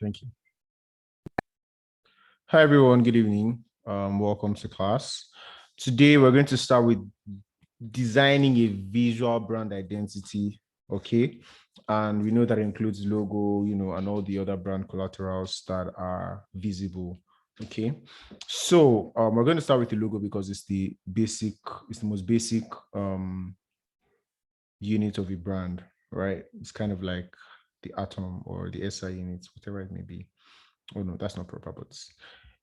Thank you. Hi, everyone. Good evening. Welcome to class. Today, we're going to start with designing a visual brand identity, okay? And we know that includes logo, and all the other brand collaterals that are visible, okay? So we're going to start with the logo because it's the most basic unit of a brand, right? It's kind of like the atom or the SI unit, whatever it may be. Oh no, that's not proper, but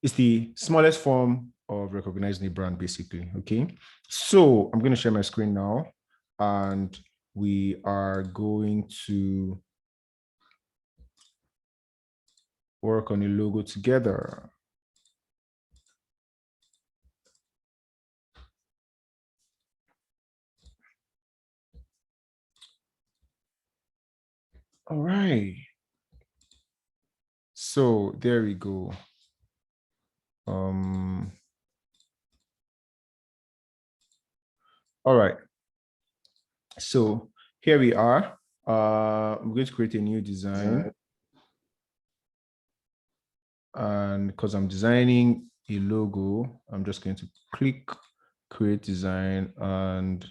it's the smallest form of recognizing a brand, basically. Okay. So I'm going to share my screen now, and we are going to work on a logo together. All right. So there we go. All right. So here we are. I'm going to create a new design. And because I'm designing a logo, I'm just going to click create design and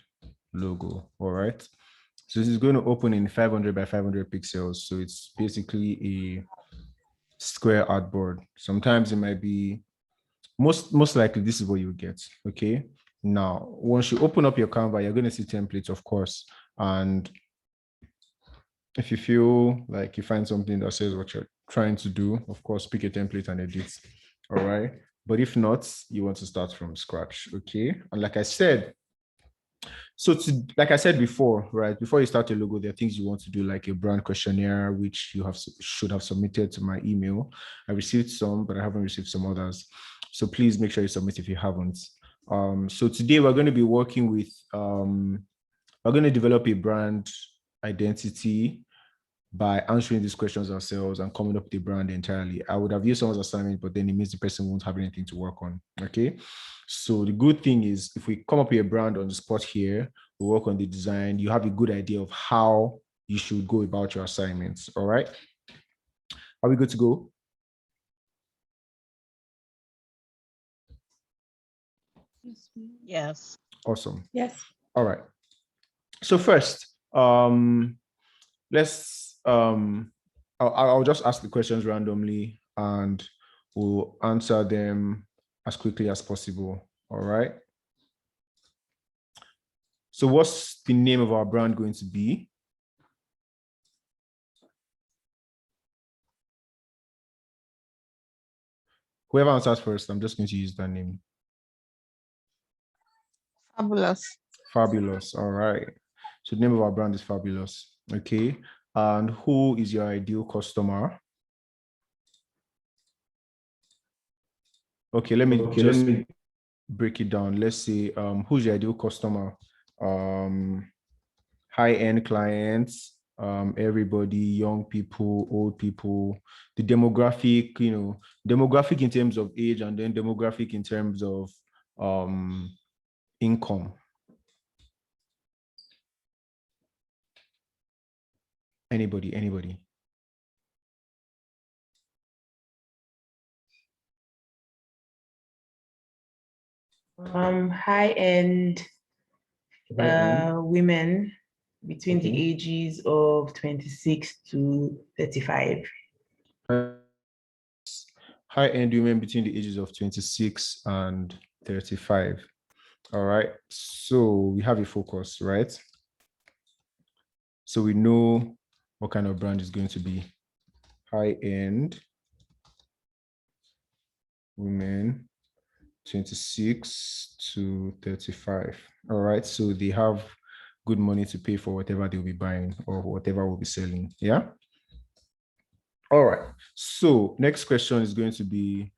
logo. All right. So this is going to open in 500 by 500 pixels. So it's basically a square artboard. Sometimes it might be most likely this is what you get. Okay. Now, once you open up your Canva, you're going to see templates, of course. And if you feel like you find something that says what you're trying to do, of course, pick a template and edit. All right. But if not, you want to start from scratch. Okay. And like I said, like I said before, right, before you start a logo, there are things you want to do, like a brand questionnaire, which you should have submitted to my email. I received some, but I haven't received some others. So please make sure you submit if you haven't. So today we're going to be working with, we're going to develop a brand identity by answering these questions ourselves and coming up with a brand entirely. I would have used someone's assignment, but then it means the person won't have anything to work on, okay? So the good thing is if we come up with a brand on the spot here, we work on the design, you have a good idea of how you should go about your assignments, all right? Are we good to go? Yes. Awesome. Yes. All right. So first, let's I'll just ask the questions randomly and we'll answer them as quickly as possible. All right. So what's the name of our brand going to be? Whoever answers first, I'm just going to use that name. Fabulous. Fabulous. All right. So the name of our brand is Fabulous. Okay. And who is your ideal customer? Okay, let me just break it down. Let's say who's your ideal customer? High-end clients, everybody, young people, old people, the demographic, demographic in terms of age, and then demographic in terms of income. Anybody? High-end women between the ages of 26 to 35. High-end women between the ages of 26 and 35. All right. So we have a focus, right? So we know what kind of brand is going to be. High-end women 26 to 35. All right. So they have good money to pay for whatever they'll be buying or whatever we'll be selling. Yeah. All right. So next question is going to be,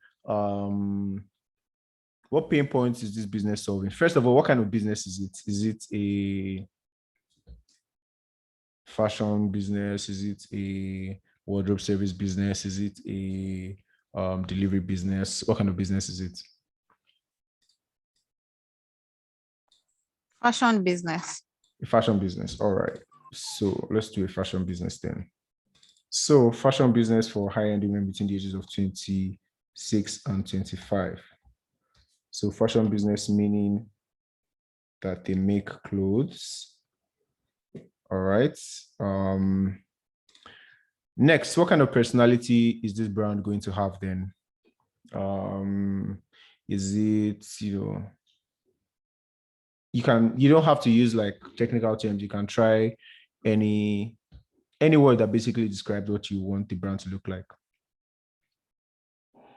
what pain points is this business solving? First of all, what kind of business is it? Is it a fashion business? Is it a wardrobe service business? Is it a delivery business? What kind of business is it? Fashion business. A fashion business. All right. So let's do a fashion business then. So fashion business for high-end women between the ages of 26 and 25. So fashion business meaning that they make clothes. All right. Next, what kind of personality is this brand going to have then? Is it, you don't have to use like technical terms. You can try any word that basically describes what you want the brand to look like,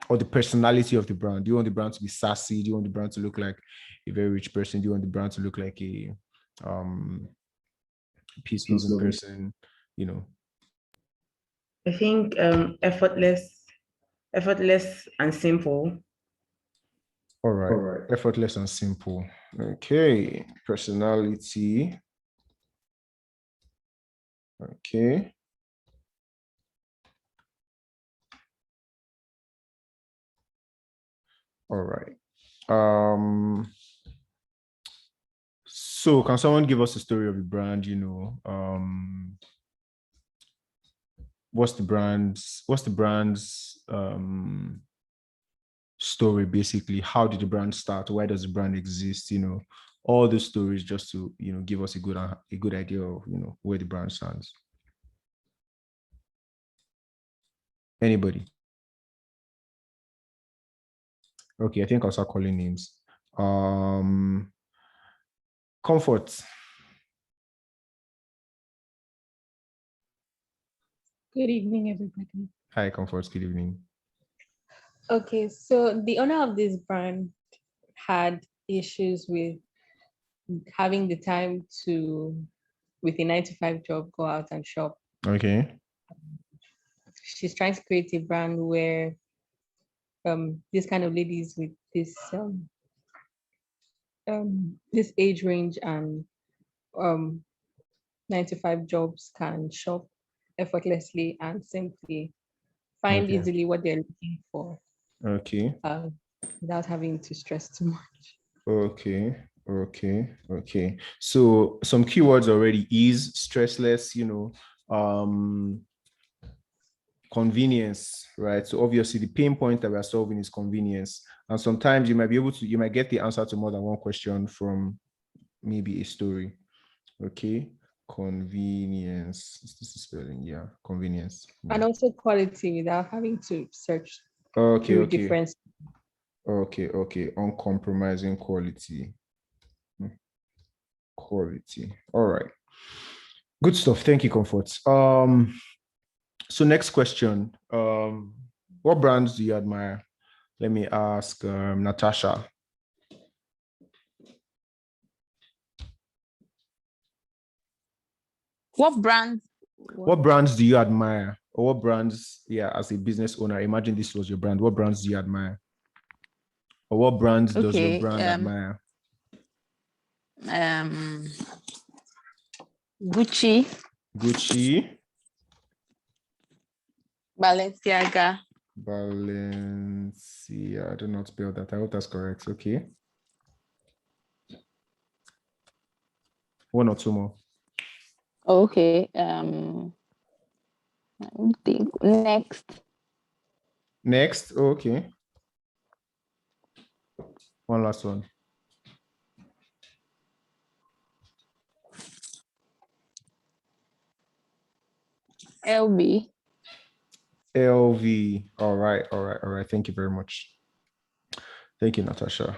or the personality of the brand. Do you want the brand to be sassy? Do you want the brand to look like a very rich person? Do you want the brand to look like a peace-loving person? I think effortless and simple. All right. Effortless and simple. Okay. Personality. Okay. All right. So can someone give us a story of the brand? What's the brand's story basically? How did the brand start? Why does the brand exist? All the stories, just to give us a good idea of where the brand stands. Anybody? Okay, I think I'll start calling names. Comfort. Good evening, everybody. Hi, Comfort. Good evening. Okay, so the owner of this brand had issues with having the time to, with a 9 to 5 job, go out and shop. Okay. She's trying to create a brand where this kind of ladies with this age range and 9 to 5 jobs can shop effortlessly and simply find Okay. easily what they're looking for Okay. without having to stress too much. Okay. So some keywords already: ease, stressless, convenience, right? So obviously the pain point that we're solving is convenience. And sometimes you might get the answer to more than one question from maybe a story. Okay. Convenience. This is spelling, yeah. Convenience. And also quality without having to search Okay. through different. Okay. Uncompromising quality. Quality. All right. Good stuff. Thank you, Comfort. So next question. What brands do you admire? Let me ask Natasha. What brands? What brands do you admire? Or what brands, as a business owner, imagine this was your brand. What brands do you admire? Or what brands does your brand admire? Gucci. Gucci. Balenciaga. Balenciaga. I do not spell that. I hope that's correct. Okay. One or two more. Okay. Let me think. Next. Okay. One last one. LV. LV. All right. Thank you very much. Thank you, Natasha.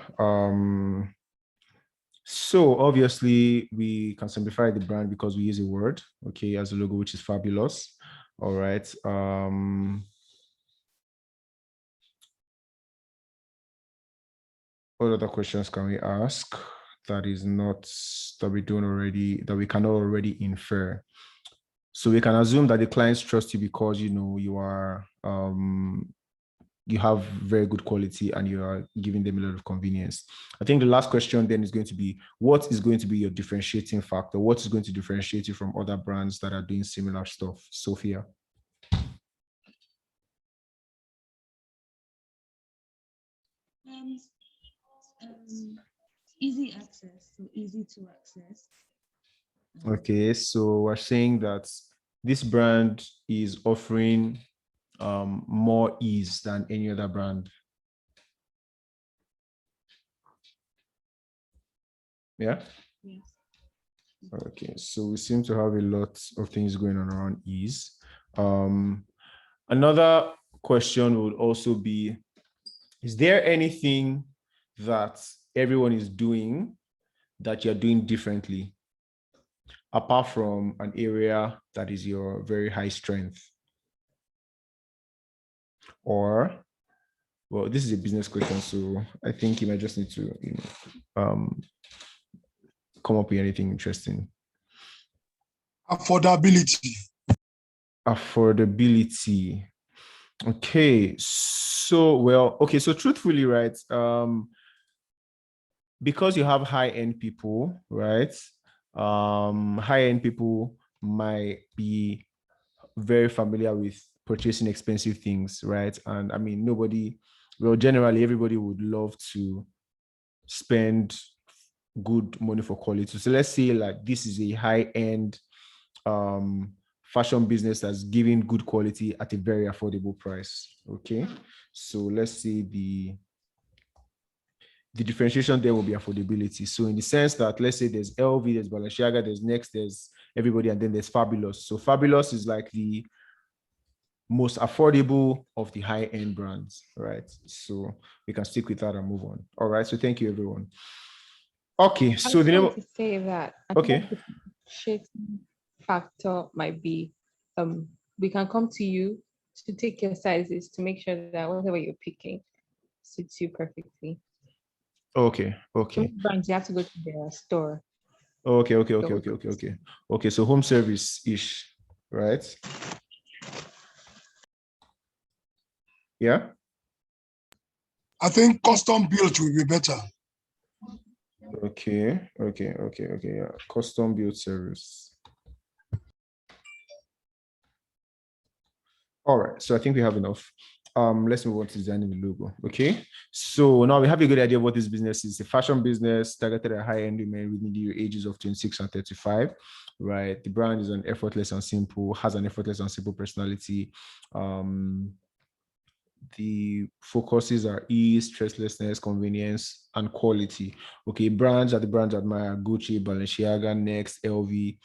So obviously we can simplify the brand because we use a word, okay, as a logo, which is fabulous. All right. What other questions can we ask that we cannot already infer? So we can assume that the clients trust you because you are you have very good quality and you are giving them a lot of convenience. I think the last question then is going to be, what is going to be your differentiating factor? What is going to differentiate you from other brands that are doing similar stuff? Sophia. Easy access, so easy to access. Okay, so we're saying that this brand is offering more ease than any other brand? Yeah. Yes. Okay, so we seem to have a lot of things going on around ease. Another question would also be, is there anything that everyone is doing that you're doing differently, apart from an area that is your very high strength? Or, well, this is a business question, so I think you might just need to, come up with anything interesting. Affordability. Affordability. Okay, so truthfully, right? Because you have high-end people, right? High-end people might be very familiar with purchasing expensive things, right? And I mean, generally everybody would love to spend good money for quality. So let's say like this is a high-end fashion business that's giving good quality at a very affordable price. Okay, so let's say the differentiation there will be affordability. So in the sense that, let's say there's LV, there's Balenciaga, there's Next, there's everybody, and then there's Fabulous. So Fabulous is like the most affordable of the high-end brands, right? So we can stick with that and move on. All right, so thank you, everyone. Okay, so I the name want to say that I Okay. think the differentiating factor might be we can come to you to take your sizes to make sure that whatever you're picking suits you perfectly. Okay. Some brands you have to go to their store. Okay, so home service-ish, right? Yeah. I think custom built will be better. Okay. Yeah. Custom built service. All right. So I think we have enough. Let's move on to designing the logo. Okay. So now we have a good idea of what this business is. It's a fashion business targeted at high-end women within the ages of 26 and 35. Right. The brand is has an effortless and simple personality. The focuses are ease, stresslessness, convenience, and quality. Okay, brands are the brands admire: Gucci, Balenciaga, Next, LV.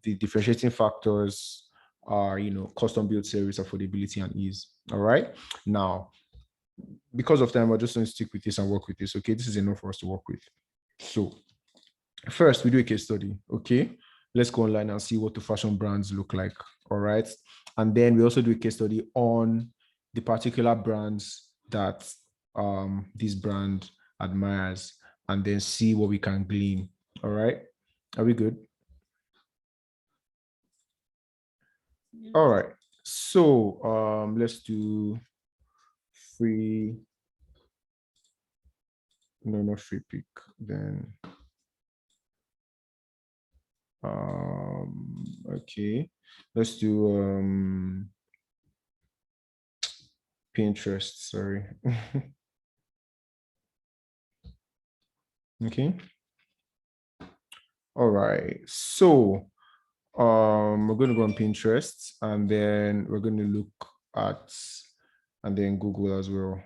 The differentiating factors are, custom built service, affordability, and ease. All right. Now, because of time, we're just going to stick with this and work with this. Okay, this is enough for us to work with. So, first, we do a case study. Okay, let's go online and see what the fashion brands look like. All right. And then we also do a case study on the particular brands that this brand admires, and then see what we can glean. All right. Are we good? All right. So let's do free. No, not free pick. Then okay, let's do Pinterest, sorry. Okay. All right, so we're going to go on Pinterest, and then we're going to look at, and then Google as well.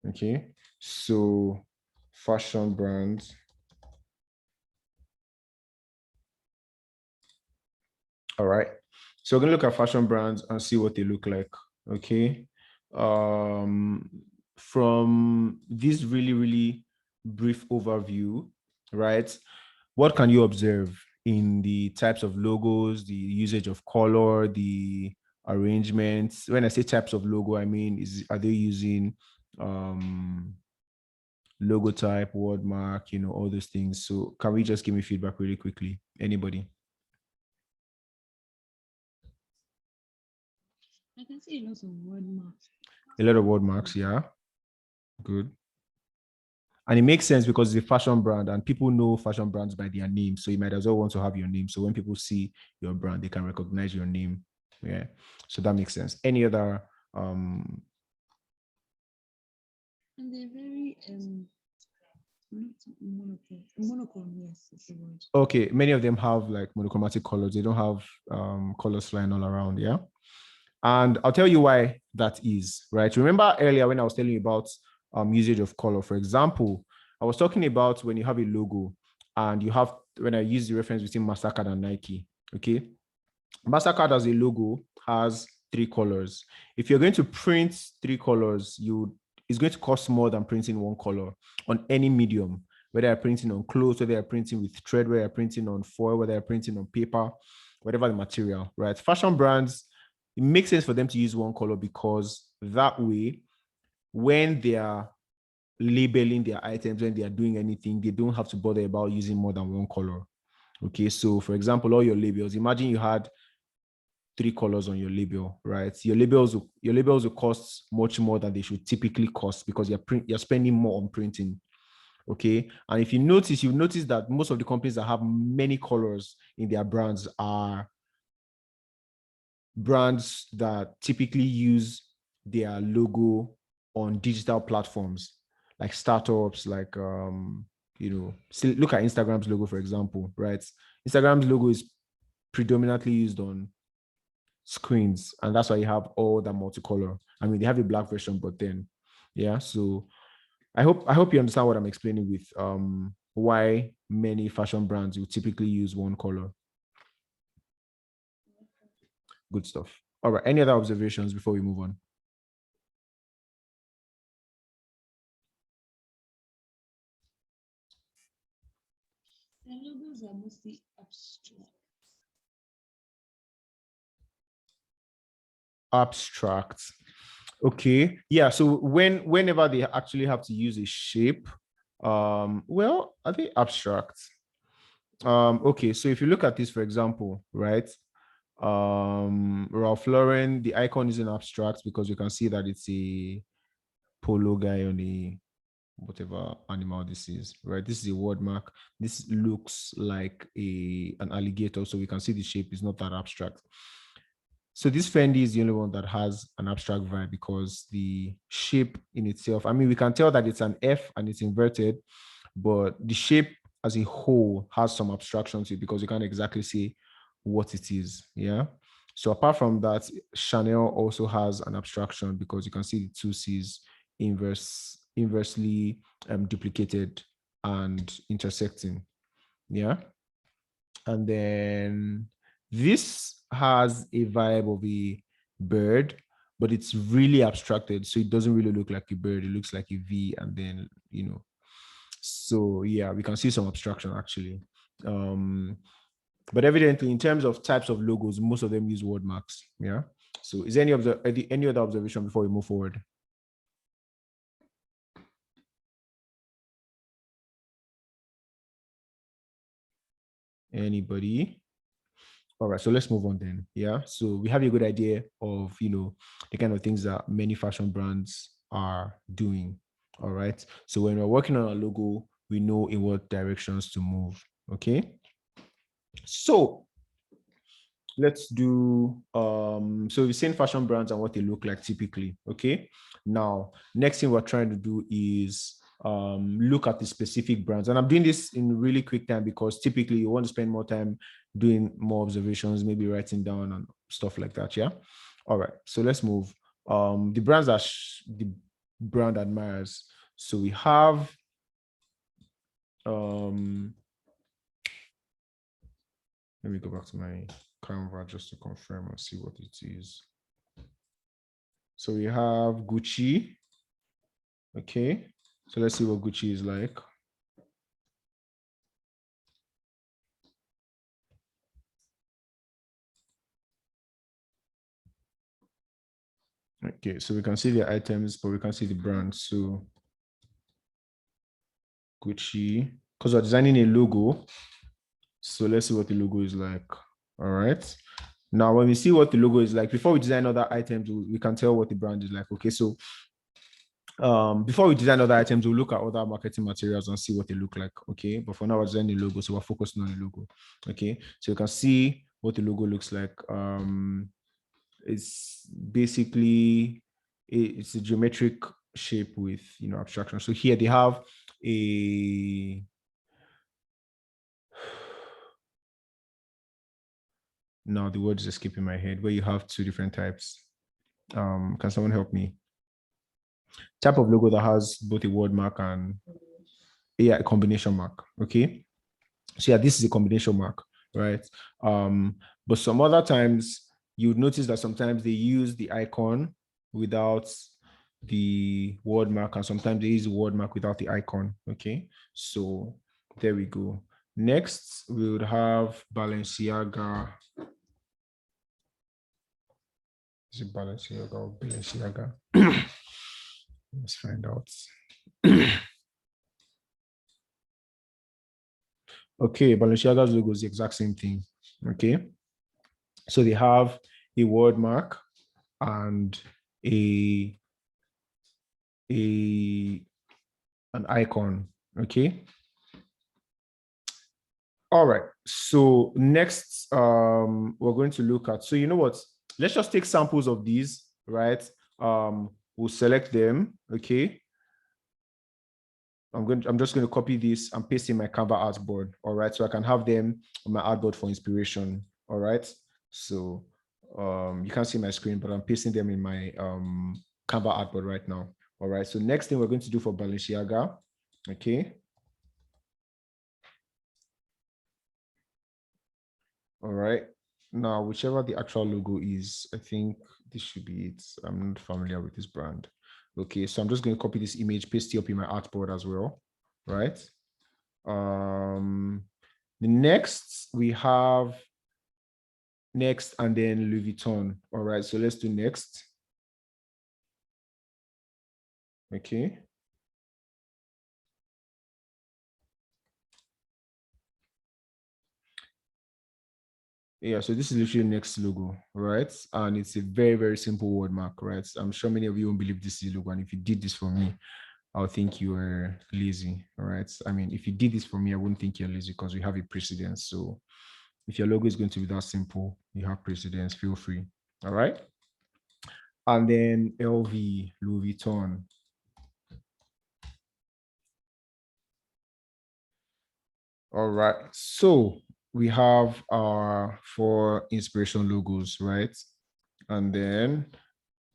Okay, so fashion brands. All right, so we're gonna look at fashion brands and see what they look like. Okay, from this really brief overview, right? What can you observe in the types of logos, the usage of color, the arrangements? When I say types of logo, I mean, are they using logo type, word mark, all those things? So can we just give me feedback really quickly? Anybody? I can see lots of word marks. A lot of word marks, yeah. Good. And it makes sense because it's a fashion brand and people know fashion brands by their name. So you might as well want to have your name. So when people see your brand, they can recognize your name. Yeah. So that makes sense. Any other And they're very Monochrome, yes, is the word. Okay, many of them have like monochromatic colors. They don't have colors flying all around, yeah? And I'll tell you why that is, right? Remember earlier when I was telling you about usage of color, for example, I was talking about when you have a logo and you have, when I use the reference between MasterCard and Nike, okay? MasterCard as a logo has 3 colors. If you're going to print 3 colors, it's going to cost more than printing 1 color on any medium, whether you're printing on clothes, whether you're printing with thread, whether you're printing on foil, whether you're printing on paper, whatever the material, right? Fashion brands, it makes sense for them to use 1 color because that way, when they are labeling their items, when they are doing anything, they don't have to bother about using more than 1 color. Okay, so for example, all your labels, imagine you had 3 colors on your label, right? Your labels will cost much more than they should typically cost because you're spending more on printing. Okay, and if you notice, you've noticed that most of the companies that have many colors in their brands are brands that typically use their logo on digital platforms, like startups, like look at Instagram's logo, for example, right? Instagram's logo is predominantly used on screens, and that's why you have all that multicolor. I mean, they have a black version, but then yeah. So I hope you understand what I'm explaining with why many fashion brands will typically use 1 color. Good stuff. All right, any other observations before we move on? The logos are mostly abstract. Abstract. Okay, yeah, so whenever they actually have to use a shape, well, are they abstract? Okay, so if you look at this, for example, right, Ralph Lauren, the icon isn't abstract because you can see that it's a polo guy on a whatever animal this is, right? This is a word mark. This looks like an alligator, so we can see the shape is not that abstract. So this Fendi is the only one that has an abstract vibe because the shape in itself, I mean, we can tell that it's an F and it's inverted, but the shape as a whole has some abstraction to it because you can't exactly see what it is, yeah? So apart from that, Chanel also has an abstraction because you can see the 2 C's inversely duplicated and intersecting, yeah? And then this has a vibe of a bird, but it's really abstracted. So it doesn't really look like a bird. It looks like a V and then, so yeah, we can see some abstraction actually. But evidently in terms of types of logos, most of them use word marks. Yeah. So is any other observation before we move forward? Anybody? All right, so let's move on then. Yeah, so we have a good idea of the kind of things that many fashion brands are doing. All right, so when we're working on a logo, we know in what directions to move. Okay, so let's do so we've seen fashion brands and what they look like typically. Okay, now next thing we're trying to do is look at the specific brands, and I'm doing this in really quick time because typically you want to spend more time doing more observations, maybe writing down and stuff like that. Yeah, all right, so let's move. The brands that the brand admires. So we have let me go back to my Canva just to confirm and see what it is. So we have Gucci. Okay, so let's see what Gucci is like. Okay, so we can see the items, but we can't see the brand. So Gucci, because we're designing a logo. So let's see what the logo is like. All right. Now, when we see what the logo is like, before we design other items, we can tell what the brand is like. Okay, so before we design other items, we'll look at other marketing materials and see what they look like. Okay, but for now, we're designing the logo, so we're focusing on the logo. Okay, so you can see what the logo looks like. It's basically it's a geometric shape with, abstraction. So here they have a, now the word is escaping my head, where you have two different types. Can someone help me? Type of logo that has both a word mark and a combination mark. Okay. So yeah, this is a combination mark, right? But some other times you would notice that sometimes they use the icon without the word mark, and sometimes they use the word mark without the icon. Okay, so there we go. Next, we would have Balenciaga. Is it Balenciaga or Balenciaga? Let's find out. Okay, Balenciaga's logo is the exact same thing. Okay, so they have a word mark and an icon. Okay. All right. So next, we're going to look at. So you know what? Let's just take samples of these, right? We'll select them. Okay. I'm just going to copy this and paste in my Canva artboard. All right. So I can have them on my artboard for inspiration. All right. So you can't see my screen, but I'm pasting them in my Canva artboard right now. All right. So next thing we're going to do for Balenciaga. Okay. All right. Now, whichever the actual logo is, I think this should be it. I'm not familiar with this brand. Okay, so I'm just going to copy this image, paste it up in my artboard as well, right? The next we have next and then Louis Vuitton. All right, so let's do next. Okay. Yeah, so this is literally next logo, right? And it's a very, very simple word mark, right? I'm sure many of you won't believe this is a logo. And if you did this for me, I'll think you were lazy, all right? I mean, if you did this for me, I wouldn't think you're lazy because we have a precedence. So if your logo is going to be that simple, you have precedence, feel free, all right? And then LV, Louis Vuitton. All right, so we have our 4 inspiration logos, right? And then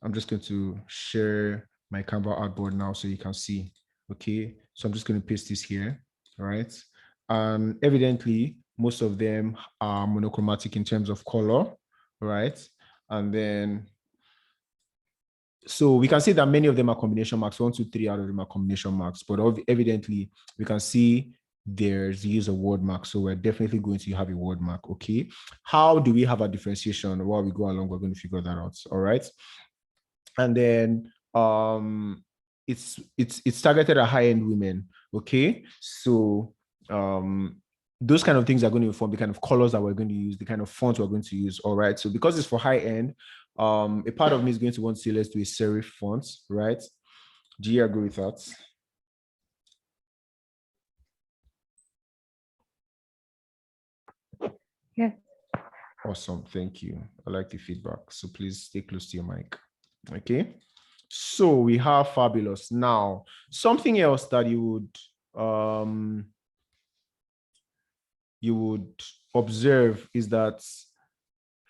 I'm just going to share my Canva artboard now so you can see. Okay, so I'm just going to paste this here, right? Evidently, most of them are monochromatic in terms of color, right? And then, so we can see that many of them are combination marks. 1, 2, 3 out of them are combination marks, but evidently we can see there's the use of word mark. So we're definitely going to have a word mark. Okay, how do we have a differentiation? While we go along, we're going to figure that out. All right. And then it's targeted at high-end women. Okay, so those kind of things are going to inform the kind of colors that we're going to use, the kind of font we're going to use. All right, so because it's for high-end, a part of me is going to want to say let's do a serif font, right? Do you agree with that? Yeah. Awesome, thank you. I like the feedback, so please stay close to your mic. Okay, so we have fabulous. Now, something else that you would observe is that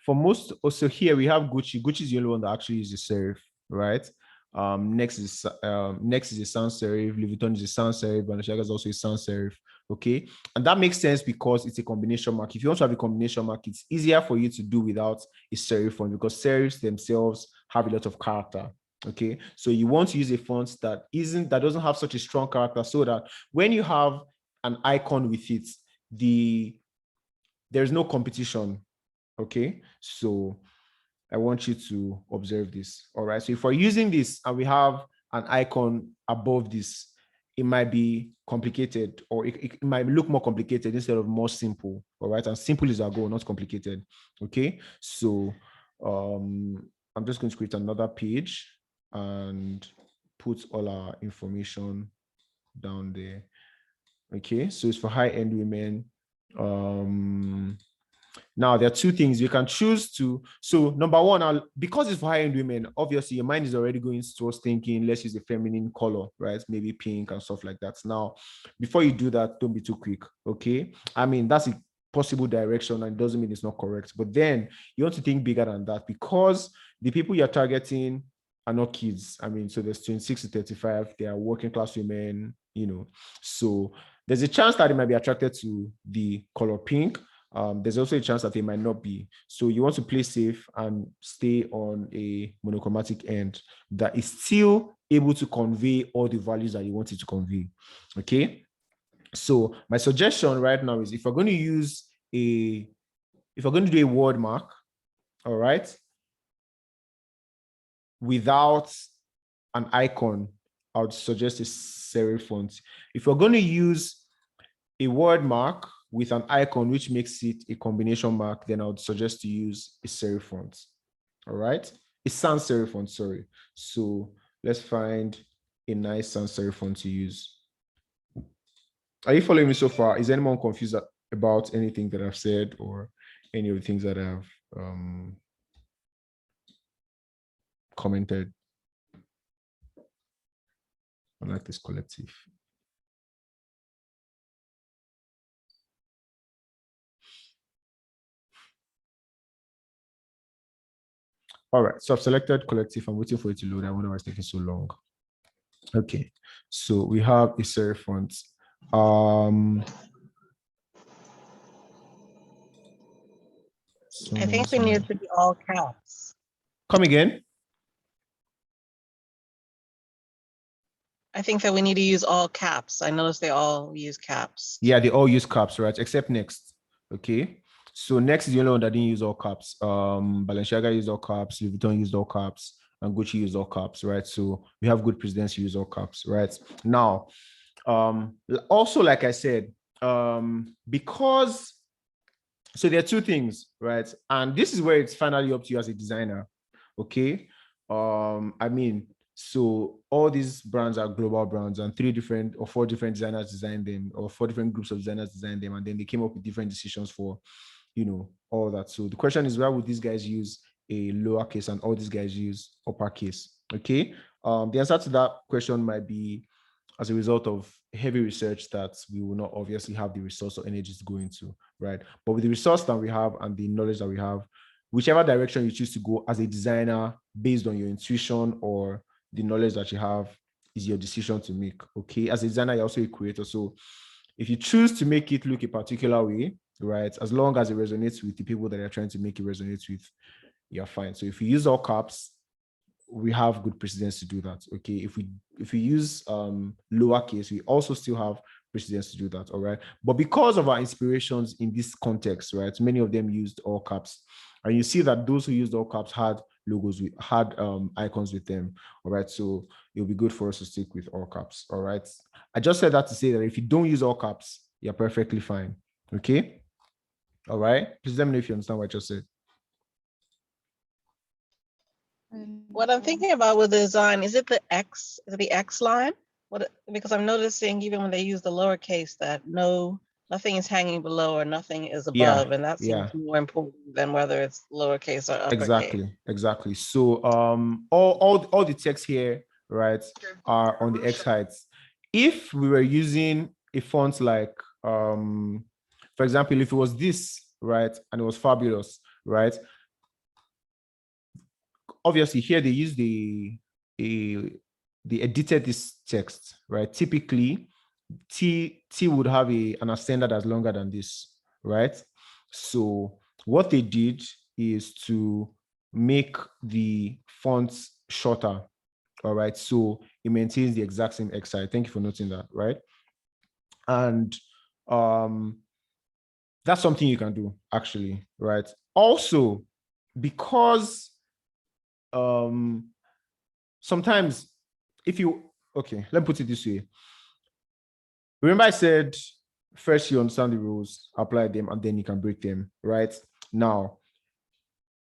for most, also here we have Gucci. Gucci is the only one that actually uses serif, right? Next is a sans serif. Louis Vuitton is a sans serif. Balenciaga is also a sans serif. Okay, and that makes sense because it's a combination mark. If you want to have a combination mark, it's easier for you to do without a serif font because serifs themselves have a lot of character. Okay, so you want to use a font that doesn't have such a strong character, so that when you have an icon with it, there's no competition. Okay, so I want you to observe this. All right, so if we're using this and we have an icon above this, it might be complicated, or it might look more complicated instead of more simple. All right, and simple is our goal, not complicated. Okay, so I'm just going to create another page and put all our information down there. Okay, so it's for high-end women. Now, there are two things you can choose to. So, number one, because it's for high-end women, obviously your mind is already going towards thinking, let's use a feminine color, right? Maybe pink and stuff like that. Now, before you do that, don't be too quick, okay? I mean, that's a possible direction and it doesn't mean it's not correct. But then you want to think bigger than that because the people you're targeting are not kids. I mean, so there's 26 to 35, they are working class women, So there's a chance that they might be attracted to the color pink. There's also a chance that they might not be. So you want to play safe and stay on a monochromatic end that is still able to convey all the values that you want it to convey. Okay. So my suggestion right now is if we're going to do a word mark, all right, without an icon, I would suggest a serif font. If we're going to use a word mark with an icon, which makes it a combination mark, then I would suggest to use a serif font. All right, a sans serif font, sorry. So let's find a nice sans serif font to use. Are you following me so far? Is anyone confused about anything that I've said or any of the things that I've commented? I like this collective. All right, so I've selected collective. I'm waiting for it to load. I wonder why it's taking so long. Okay, so we have a serif font. I think we need it to be all caps. Come again? I think that we need to use all caps. I noticed they all use caps. Yeah, they all use caps, right? Except Next. Okay. So Next is the only one that didn't use all caps. Balenciaga used all caps, Louis Vuitton used all caps, and Gucci used all caps, right? So we have good presidents who use all caps, right? Now, also, like I said, because so there are two things, right? And this is where it's finally up to you as a designer. Okay. I mean, so all these brands are global brands and 3 different or 4 different designers designed them, or 4 different groups of designers designed them. And then they came up with different decisions for, all that. So the question is, why would these guys use a lowercase and all these guys use uppercase? Okay. The answer to that question might be as a result of heavy research that we will not obviously have the resource or energy to go into, right? But with the resource that we have and the knowledge that we have, whichever direction you choose to go as a designer based on your intuition or the knowledge that you have is your decision to make, okay? As a designer, you're also a creator. So if you choose to make it look a particular way, right, as long as it resonates with the people that you're trying to make it resonate with, you're fine. So if you use all caps, we have good precedents to do that, okay? If we use lowercase, we also still have precedents to do that, all right? But because of our inspirations in this context, right, many of them used all caps. And you see that those who used all caps had logos, had icons with them, all right? So it'll be good for us to stick with all caps, all right? I just said that to say that if you don't use all caps, you're perfectly fine, okay? All right? Please let me know if you understand what I just said. What I'm thinking about with the design, is it the X line? Because I'm noticing even when they use the lowercase that nothing is hanging below or nothing is above, and that seems more important than whether it's lowercase or uppercase. Exactly. So all the text here, right, are on the X heights. If we were using a font like, for example, if it was this, right, and it was fabulous, right? Obviously, here they use they edited this text, right? Typically, T would have an ascender that's longer than this, right? So what they did is to make the fonts shorter, all right? So it maintains the exact same X height. Thank you for noting that, right? And that's something you can do, actually, right? Also, because sometimes let me put it this way. Remember I said, first you understand the rules, apply them, and then you can break them, right? Now,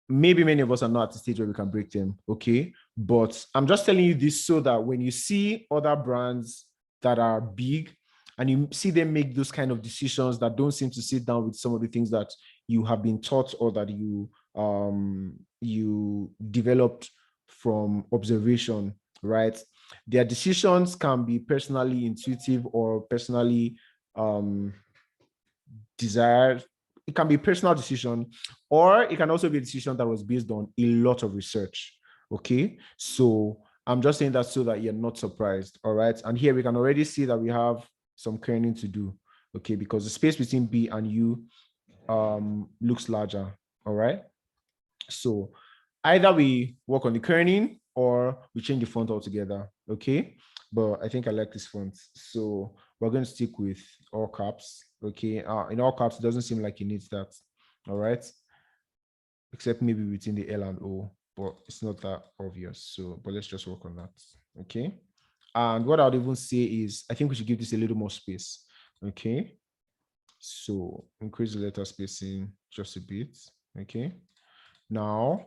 maybe many of us are not at the stage where we can break them, okay? But I'm just telling you this so that when you see other brands that are big and you see them make those kind of decisions that don't seem to sit down with some of the things that you have been taught or that you developed from observation, right? Their decisions can be personally intuitive or personally desired. It can be a personal decision, or it can also be a decision that was based on a lot of research. Okay, so I'm just saying that so that you're not surprised. All right, and here we can already see that we have some kerning to do. Okay, because the space between B and U looks larger. All right, so either we work on the kerning or we change the font altogether. Okay, but I think I like this font, so we're going to stick with all caps. Okay, in all caps, it doesn't seem like it needs that. All right, except maybe between the L and O, but it's not that obvious. So, but let's just work on that. Okay, and what I'd even say is I think we should give this a little more space. Okay, so increase the letter spacing just a bit. Okay, now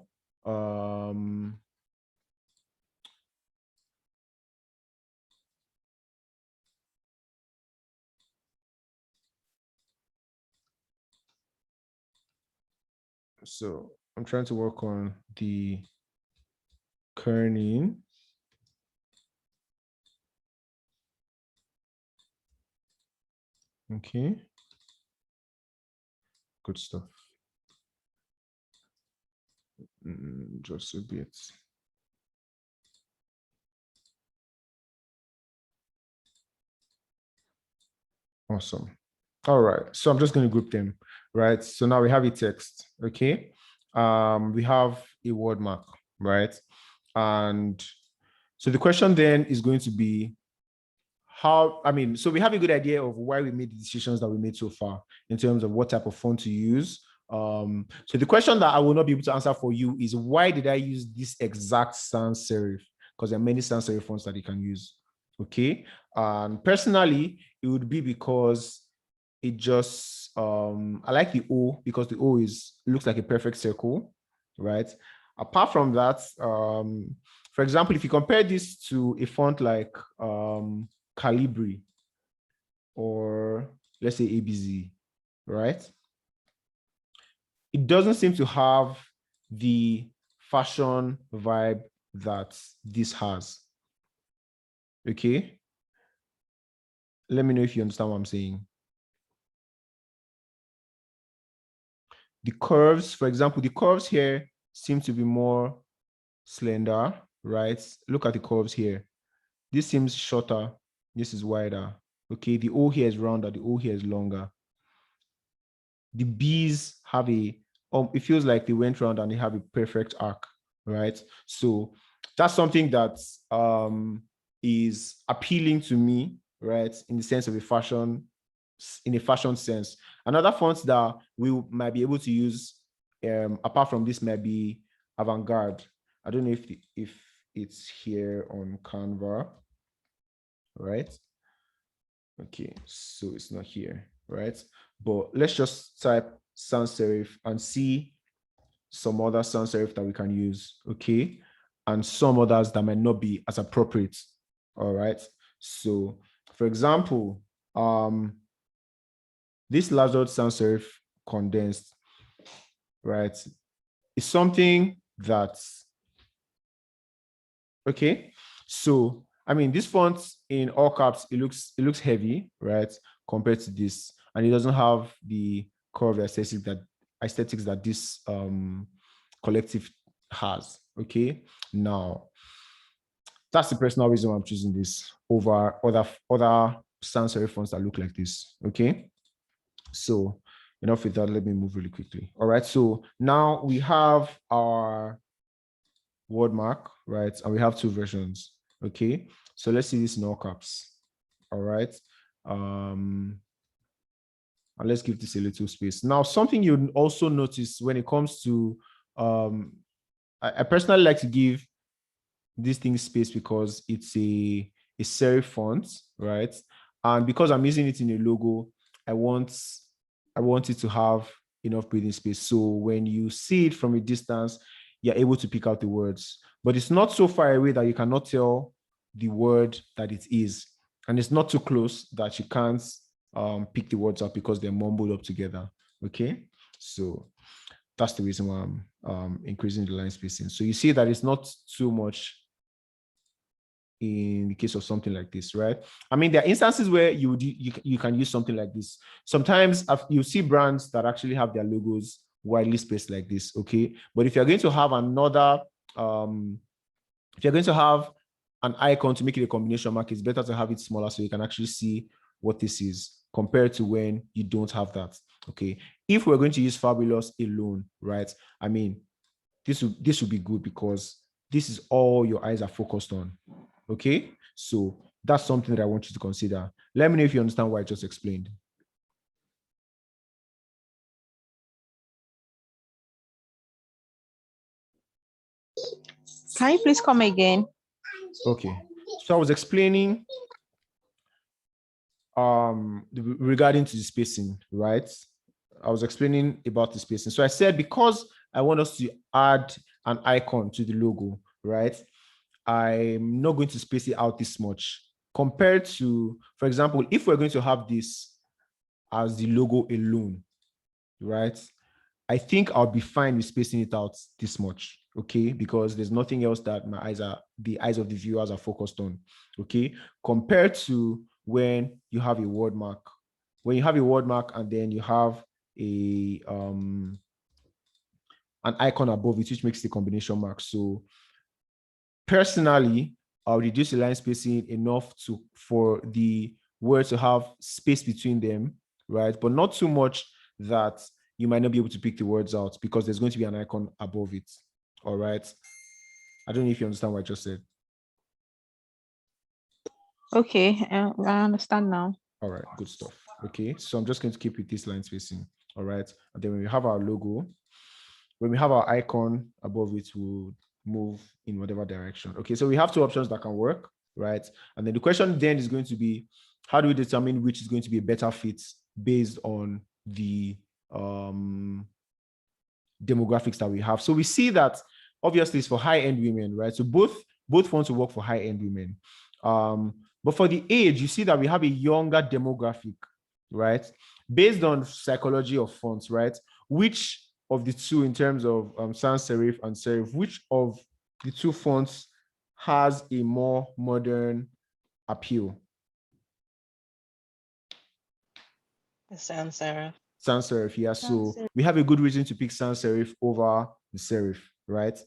so I'm trying to work on the kerning. Okay, good stuff. Just a bit. Awesome. All right, so I'm just going to group them, right? So now we have a text, okay? We have a word mark, right? And so the question then is going to be how, so we have a good idea of why we made the decisions that we made so far in terms of what type of font to use. So the question that I will not be able to answer for you is why did I use this exact sans serif? Because there are many sans serif fonts that you can use, okay? And personally, it would be because it just, I like the O because the O looks like a perfect circle, right? Apart from that, for example, if you compare this to a font like Calibri or let's say ABZ, right? It doesn't seem to have the fashion vibe that this has, okay? Let me know if you understand what I'm saying. The curves, for example, the curves here seem to be more slender, right? Look at the curves here. This seems shorter. This is wider. Okay, the O here is rounder. The O here is longer. The B's have it feels like they went around and they have a perfect arc, right? So that's something that is appealing to me, right? In the sense of in a fashion sense. Another font that we might be able to use, apart from this, might be Avant-Garde. I don't know if it's here on Canva, right? Okay, so it's not here, right? But let's just type sans serif and see some other sans serif that we can use, okay? And some others that might not be as appropriate, all right? So, for example, this Lazard sans serif condensed, right, is something that's, okay? So, this font in all caps, it looks heavy, right? Compared to this, and it doesn't have the curved aesthetics that this collective has. Okay, now that's the personal reason why I'm choosing this over other sans serif fonts that look like this. Okay, so enough with that. Let me move really quickly. All right, so now we have our word mark, right? And we have two versions. Okay, so let's see this in all caps. All right, and let's give this a little space. Now, something you also notice when it comes to, I personally like to give this thing space because it's a serif font, right? And because I'm using it in a logo, I want it to have enough breathing space. So when you see it from a distance, you're able to pick out the words, but it's not so far away that you cannot tell the word that it is. And it's not too close that you can't pick the words up because they're mumbled up together, okay? So that's the reason why I'm increasing the line spacing. So you see that it's not too much in the case of something like this, right? I mean, there are instances where you can use something like this. Sometimes you see brands that actually have their logos widely spaced like this, okay? But if you're going to have another, if you're going to have an icon to make it a combination mark, it's better to have it smaller so you can actually see what this is compared to when you don't have that, okay? If we're going to use Fabulous alone, right? I mean, this would be good because this is all your eyes are focused on, okay? So that's something that I want you to consider. Let me know if you understand what I just explained. Can you please come again? Okay, so I was explaining regarding to the spacing, right? I was explaining about the spacing. So I said, because I want us to add an icon to the logo, right? I'm not going to space it out this much compared to, for example, if we're going to have this as the logo alone, right? I think I'll be fine with spacing it out this much, okay? Because there's nothing else that the eyes of the viewers are focused on, okay? Compared to when you have a word mark. When you have a word mark and then you have an icon above it, which makes the combination mark. So personally, I'll reduce the line spacing enough for the words to have space between them, right? But not too much that you might not be able to pick the words out because there's going to be an icon above it, all right? I don't know if you understand what I just said. Okay, I understand now. All right, good stuff. Okay, so I'm just going to keep with this line spacing, all right? And then when we have our logo, when we have our icon above it, we'll move in whatever direction. Okay, so we have two options that can work, right? And then the question then is going to be, how do we determine which is going to be a better fit based on the demographics that we have? So we see that obviously it's for high-end women, right? So both want to work for high-end women. But for the age, you see that we have a younger demographic, right? Based on psychology of fonts, right? Which of the two, in terms of sans serif and serif, which of the two fonts has a more modern appeal? The sans serif. Sans serif, yeah. So we have a good reason to pick sans serif over the serif, right?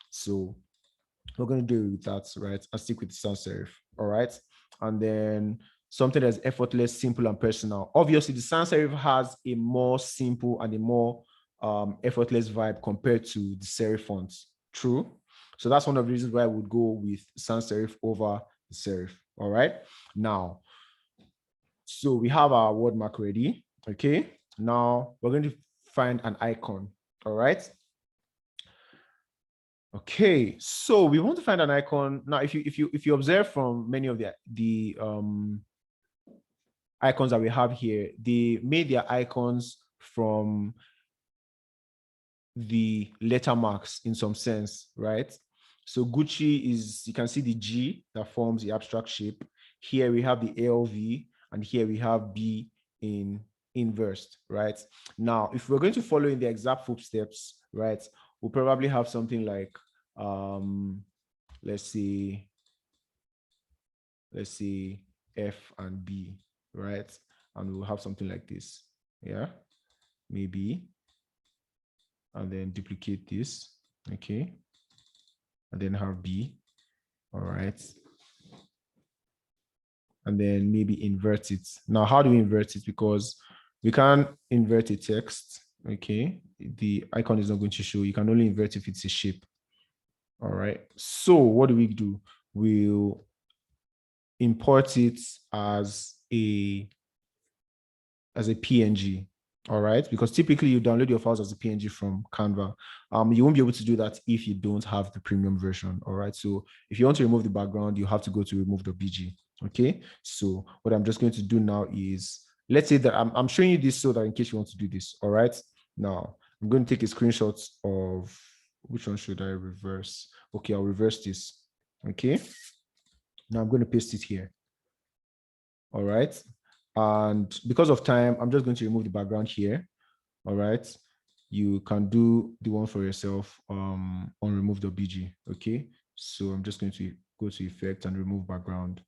So we're going to do it with that, right? I'll stick with the sans serif, all right? And then something that's effortless, simple, and personal. Obviously, the sans serif has a more simple and a more effortless vibe compared to the serif fonts. True. So that's one of the reasons why I would go with sans serif over the serif. All right. Now, so we have our word mark ready. Okay. Now we're going to find an icon. All right. Okay. So we want to find an icon. Now, if you observe from many of the icons that we have here, they made their icons from the letter marks in some sense, right? So Gucci is, you can see the G that forms the abstract shape. Here we have the ALV, and here we have B in inversed, right? Now, if we're going to follow in the exact footsteps, right, we'll probably have something like, let's see F and B, right? And we'll have something like this, yeah, maybe. And then duplicate this, okay? And then have B, all right? And then maybe invert it. Now, how do we invert it? Because we can't invert a text, okay? The icon is not going to show. You can only invert if it's a shape, all right? So what do? We'll import it as a PNG, all right? Because typically you download your files as a PNG from Canva. You won't be able to do that if you don't have the premium version, all right? So if you want to remove the background, you have to go to remove.bg, okay? So what I'm just going to do now is, let's say that I'm showing you this so that in case you want to do this, all right? Now, I'm going to take a screenshot of, which one should I reverse? Okay, I'll reverse this, okay? Now I'm going to paste it here, all right? And because of time, I'm just going to remove the background here, all right? you can do the one for yourself on remove.bg. Okay, so I'm just going to go to effect and remove background.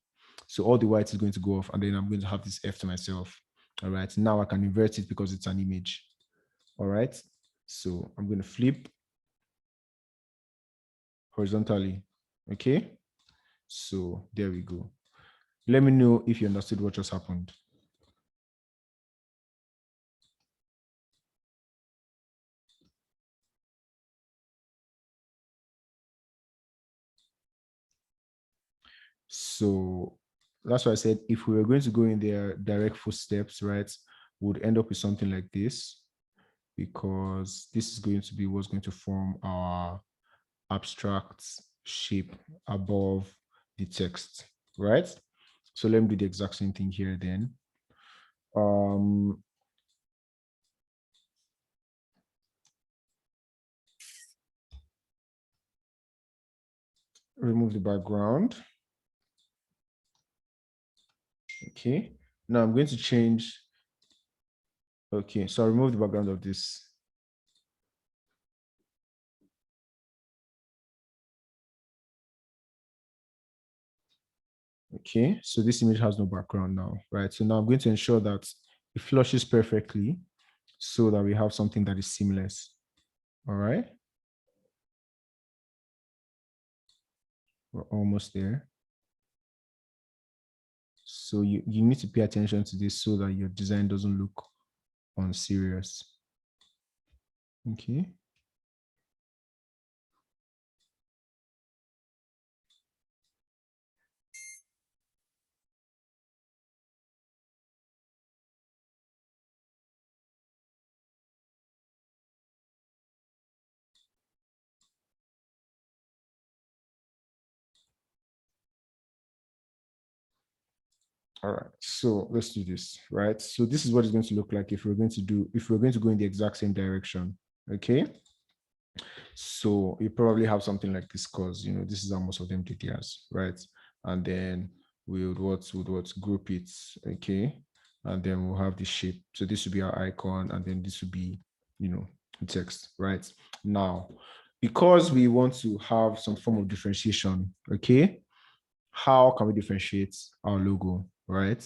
So all the white is going to go off, and then I'm going to have this F to myself. All right, now I can invert it because it's an image. All right, so I'm going to flip horizontally. Okay, so there we go. Let me know if you understood what just happened. So that's why I said if we were going to go in their direct footsteps, right, would end up with something like this, because this is going to be what's going to form our abstract shape above the text, right? So let me do the exact same thing here then. Remove the background. Okay, now I'm going to change. Okay, so I remove the background of this. Okay, so this image has no background now, right? So now I'm going to ensure that it flushes perfectly so that we have something that is seamless. All right. We're almost there. So you need to pay attention to this so that your design doesn't look unserious. Okay. All right, so let's do this, right? So this is what it's going to look like if we're going to go in the exact same direction. Okay. So you probably have something like this, because this is how most of them did theirs, right? And then we would group it, okay, and then we'll have the shape. So this would be our icon, and then this would be text, right? Now, because we want to have some form of differentiation, okay, how can we differentiate our logo, right?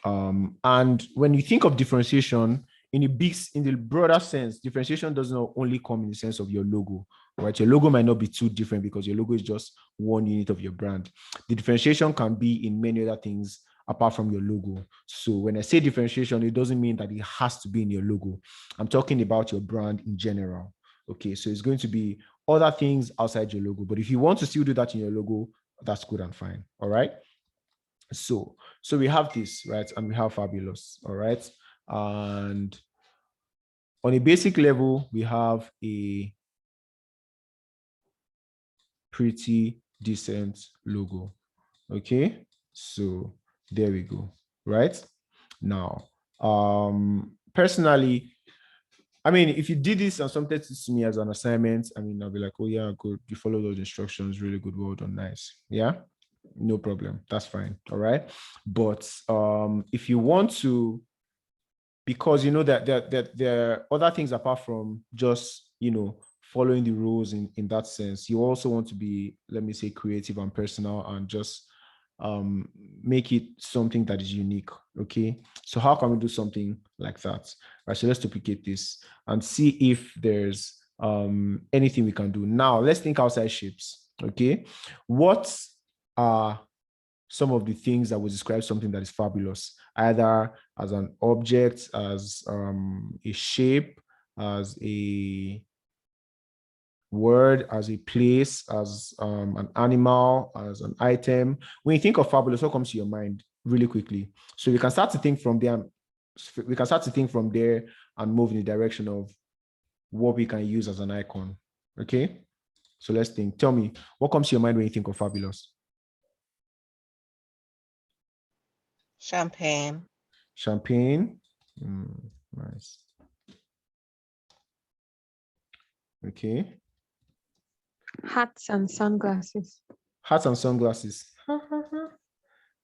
And when you think of differentiation in the broader sense, differentiation does not only come in the sense of your logo, right? Your logo might not be too different because your logo is just one unit of your brand. The differentiation can be in many other things apart from your logo. So when I say differentiation, it doesn't mean that it has to be in your logo. I'm talking about your brand in general. Okay, so it's going to be other things outside your logo. But if you want to still do that in your logo, that's good and fine. All right. So we have this, right? And we have fabulous. All right. And on a basic level, we have a pretty decent logo. Okay. So there we go. Right now, personally, I mean, if you did this and something to me as an assignment, I mean, I'll be like, oh yeah, good. You follow those instructions. Really good. Well done. Nice. Yeah. No problem. That's fine. All right. But if you want to, because that there are other things apart from just following the rules in that sense. You also want to be, let me say, creative and personal, and just make it something that is unique. Okay, so how can we do something like that? Right, so let's duplicate this and see if there's anything we can do. Now let's think outside shapes. Okay, what are some of the things that would describe something that is fabulous, either as an object, as a shape, as a word, as a place, as an animal, as an item? When you think of fabulous, what comes to your mind really quickly? So we can start to think from there. And move in the direction of what we can use as an icon. Okay, so let's think. Tell me, what comes to your mind when you think of fabulous? Champagne. Champagne. Nice. Okay. Hats and sunglasses. Hats and sunglasses.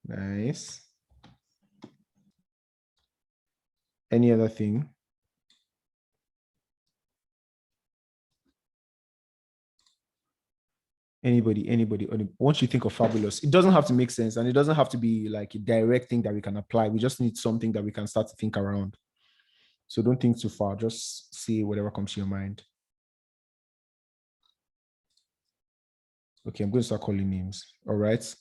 Nice. Any other thing? Anybody. Once you think of fabulous, it doesn't have to make sense and it doesn't have to be like a direct thing that we can apply. We just need something that we can start to think around. So don't think too far. Just say whatever comes to your mind. Okay, I'm going to start calling names. All right.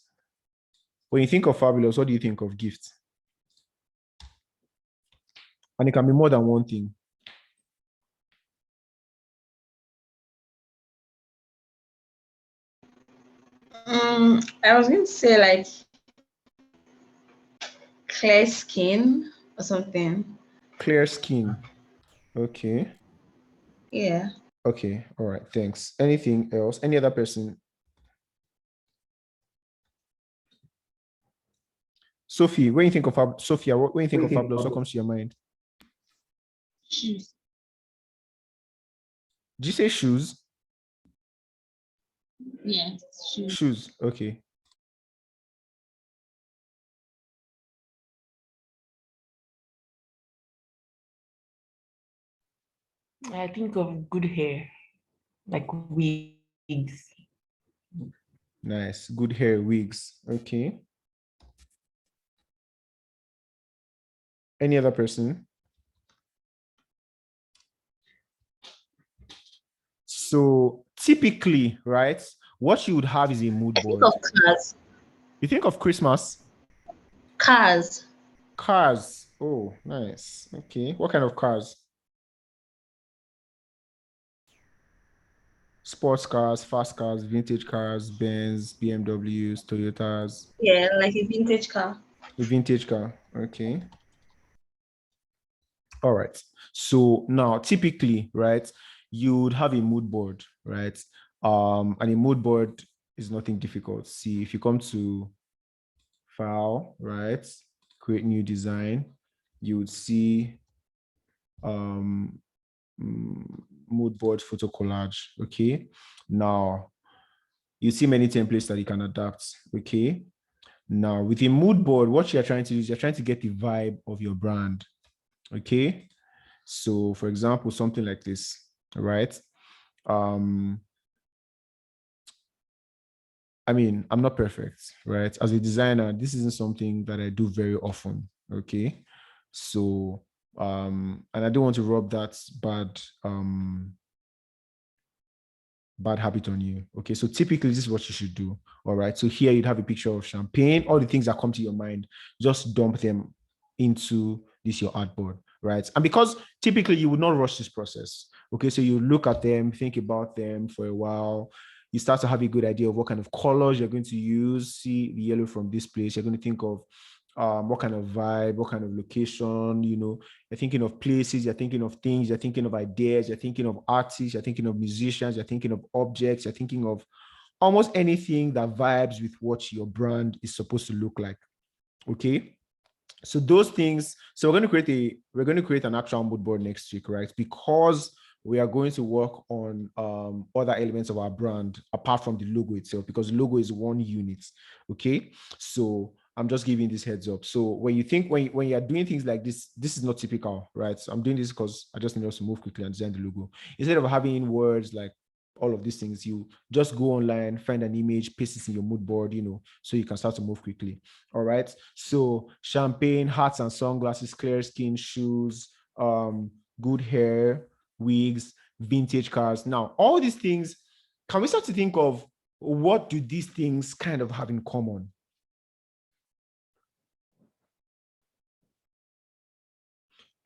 When you think of fabulous, what do you think of gift? And it can be more than one thing. I was going to say like clear skin or something. Clear skin. Okay. Yeah. Okay. All right. Thanks. Anything else? Any other person? Sophie, when you think of Sophia, when you think of fabulous, what comes to your mind? Shoes. Did you say shoes? Yeah, shoes. Shoes. Okay. I think of good hair, like wigs. Nice. Good hair, wigs. Okay. Any other person? So typically, right, what you would have is a mood I think board. of cars. You think of Christmas? Cars. Cars. Oh, nice. Okay. What kind of cars? Sports cars, fast cars, vintage cars, Benz, BMWs, Toyotas. Yeah, like a vintage car. A vintage car. Okay. All right. So now typically, right, you would have a mood board, right? And a mood board is nothing difficult. See, if you come to file, right, create new design, you would see mood board photo collage. Okay. Now you see many templates that you can adapt. Okay. Now with a mood board, what you're trying to do is you're trying to get the vibe of your brand. Okay. So for example, something like this, right? I mean, I'm not perfect, right? As a designer, this isn't something that I do very often. Okay. So and I don't want to rub that bad habit on you. Okay. So typically this is what you should do. All right. So here you'd have a picture of champagne, all the things that come to your mind, just dump them into this your artboard, right? And because typically you would not rush this process. Okay. So you look at them, think about them for a while. You start to have a good idea of what kind of colors you're going to use. See the yellow from this place. You're going to think of what kind of vibe, what kind of location, you know, you're thinking of places, you're thinking of things, you're thinking of ideas, you're thinking of artists, you're thinking of musicians, you're thinking of objects, you're thinking of almost anything that vibes with what your brand is supposed to look like. Okay. So those things, so we're going to create an actual mood board next week, right? Because we are going to work on other elements of our brand apart from the logo itself, because the logo is one unit. Okay. So I'm just giving this heads up. So when you think, when you're doing things like this, this is not typical, right? So I'm doing this because I just need us to move quickly and design the logo. Instead of having words like all of these things, you just go online, find an image, paste it in your mood board, you know, so you can start to move quickly. All right. So champagne, hats and sunglasses, clear skin, shoes, good hair, wigs, vintage cars. Now, all these things, can we start to think of what do these things kind of have in common?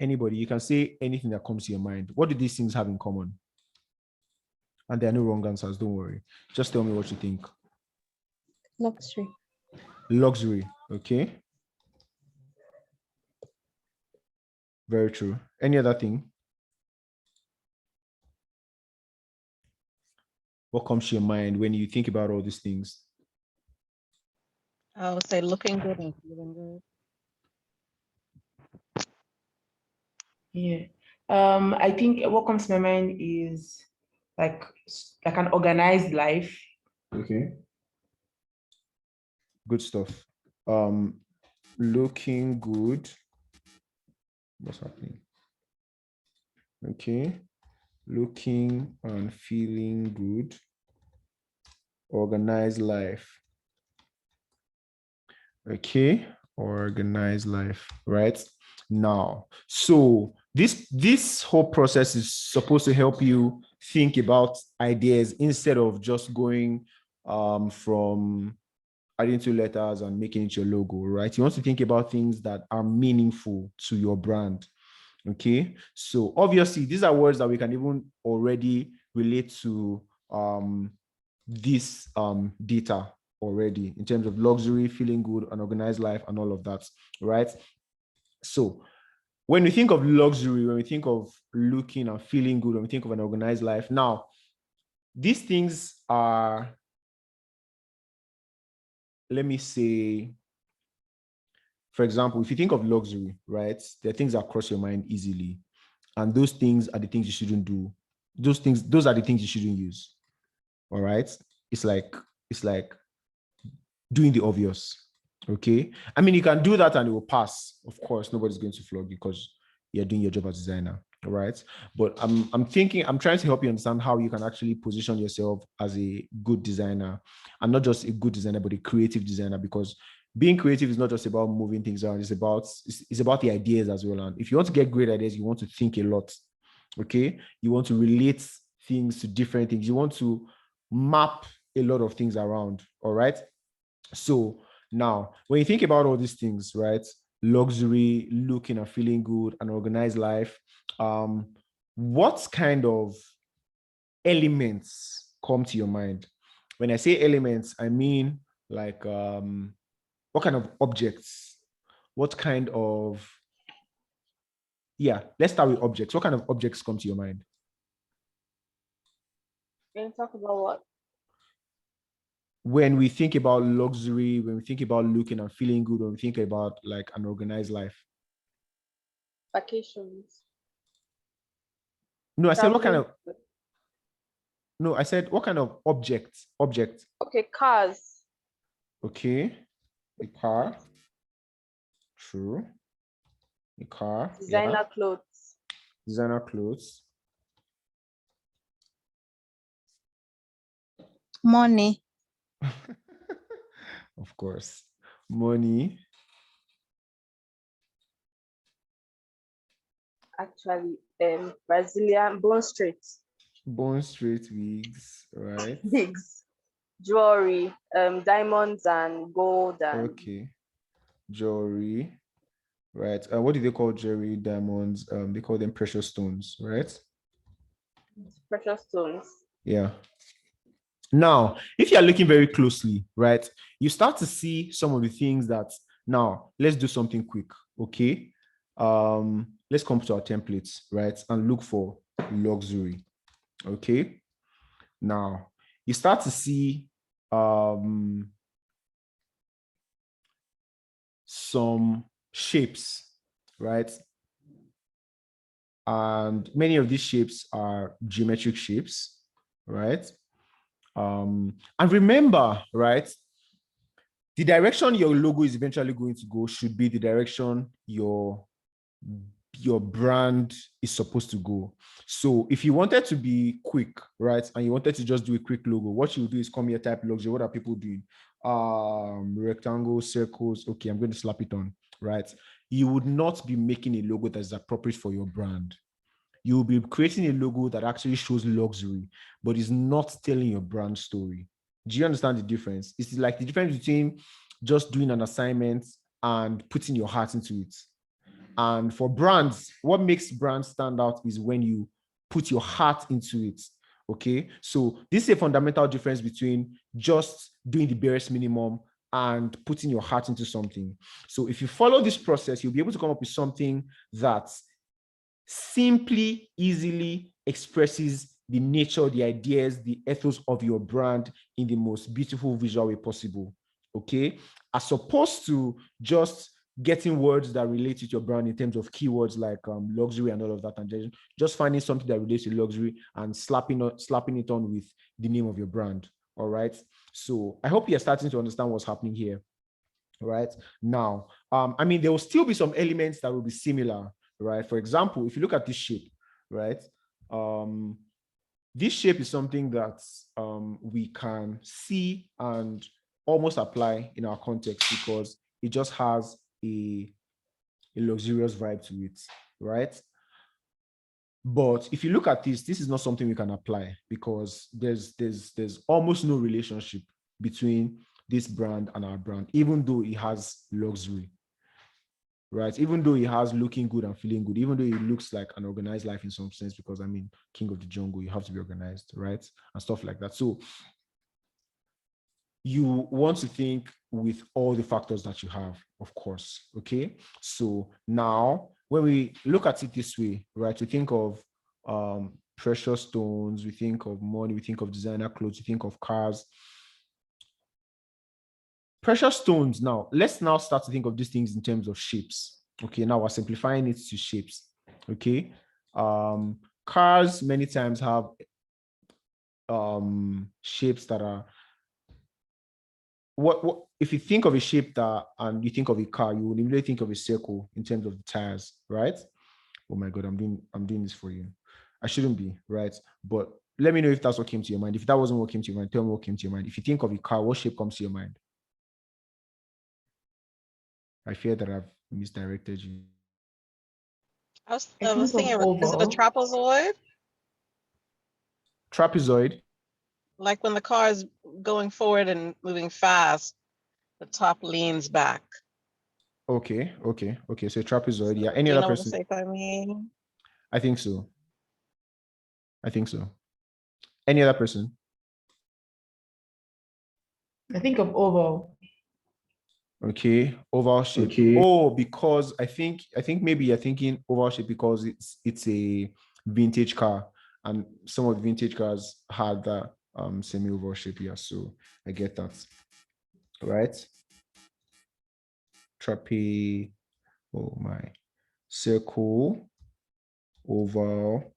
Anybody, you can say anything that comes to your mind. What do these things have in common? And there are no wrong answers, don't worry. Just tell me what you think. Luxury. Luxury, okay. Very true. Any other thing? What comes to your mind when you think about all these things? I would say looking good and feeling good. Yeah. I think what comes to my mind is like an organized life. Okay. Good stuff. Looking good. What's happening? Okay. Looking and feeling good. organized life. Okay, organized life, right? Now, so this whole process is supposed to help you think about ideas instead of just going from adding two letters and making it your logo, right? You want to think about things that are meaningful to your brand. Okay, so obviously these are words that we can even already relate to this data already in terms of luxury, feeling good, an organized life, and all of that, right? So when we think of luxury, when we think of looking and feeling good, when we think of an organized life, now these things are, let me say, for example, if you think of luxury, right, there are things that cross your mind easily. And those things are the things you shouldn't do. Those are the things you shouldn't use. All right. It's like doing the obvious. Okay. I mean, you can do that and it will pass. Of course, nobody's going to flog you because you're doing your job as a designer. All right. But I'm trying to help you understand how you can actually position yourself as a good designer, and not just a good designer, but a creative designer, because being creative is not just about moving things around. It's about the ideas as well. And if you want to get great ideas, you want to think a lot. Okay. You want to relate things to different things. You want to map a lot of things around. All right. So now, when you think about all these things, right? Luxury, looking and feeling good, an organized life, what kind of elements come to your mind? When I say elements, I mean like what kind of objects? What kind of, yeah, let's start with objects. What kind of objects come to your mind? Can you talk about what? When we think about luxury, when we think about looking and feeling good, when we think about like an organized life? Vacations. No, I said what kind of, Traveling. no, I said what kind of object? Okay, cars. Okay, a car. True. A car. Designer Yeah. clothes. Designer clothes. Money. Of course. Money. Actually, Brazilian Bond Street. Bond Street wigs, right? Wigs. Jewelry, diamonds and gold and Okay. Jewelry, right? What do they call jewelry? Diamonds. They call them precious stones, right? precious stones. Yeah. Now, if you're looking very closely, right, you start to see some of the things that, now let's do something quick, okay? Let's come to our templates, right, and look for luxury, okay? Now, you start to see some shapes, right? And many of these shapes are geometric shapes, right? And remember, right, the direction your logo is eventually going to go should be the direction your brand is supposed to go. So if you wanted to be quick, right, and you wanted to just do a quick logo, what you do is come here, type luxury. What are people doing? Rectangles, circles. Okay, I'm going to slap it on, right? You would not be making a logo that is appropriate for your brand. You will be creating a logo that actually shows luxury, but is not telling your brand story. Do you understand the difference? It's like the difference between just doing an assignment and putting your heart into it. And for brands, what makes brands stand out is when you put your heart into it. Okay. So this is a fundamental difference between just doing the barest minimum and putting your heart into something. So if you follow this process, you'll be able to come up with something that simply, easily expresses the nature, the ideas, the ethos of your brand in the most beautiful visual way possible. Okay. As opposed to just getting words that relate to your brand in terms of keywords like luxury and all of that, and just finding something that relates to luxury and slapping it on with the name of your brand. All right. So I hope you're starting to understand what's happening here. Right now, I mean, there will still be some elements that will be similar, right? For example, if you look at this shape, right? this shape is something that we can see and almost apply in our context because it just has a luxurious vibe to it, right? But if you look at this is not something we can apply because there's almost no relationship between this brand and our brand, even though it has luxury, right? Even though it has looking good and feeling good, even though it looks like an organized life in some sense, because I mean, King of the Jungle, you have to be organized, right? And stuff like that. So you want to think with all the factors that you have, of course, okay? So now, when we look at it this way, right, we think of precious stones, we think of money, we think of designer clothes, we think of cars. Precious stones, now, let's now start to think of these things in terms of shapes. Okay, now we're simplifying it to shapes, okay? Cars many times have shapes that are, what if you think of a shape that and you think of a car, you would immediately think of a circle in terms of the tires, right? Oh my god, I'm doing this for you. I shouldn't be, right? But let me know if that's what came to your mind. If that wasn't what came to your mind, tell me what came to your mind. If you think of a car, what shape comes to your mind? I fear that I've misdirected you. I was I think thinking, of is it a oval. trapezoid? Trapezoid. Like when the car is going forward and moving fast, the top leans back. Okay. So trapezoid. Yeah. So, Any do you other know what the person? shape I mean? I think so. Any other person? I think of oval. Okay, oval shape. Okay. Oh, because I think maybe you're thinking oval shape because it's a vintage car, and some of the vintage cars had that semi-oval shape here. So I get that. Right? Trape. Oh my. Circle. Oval.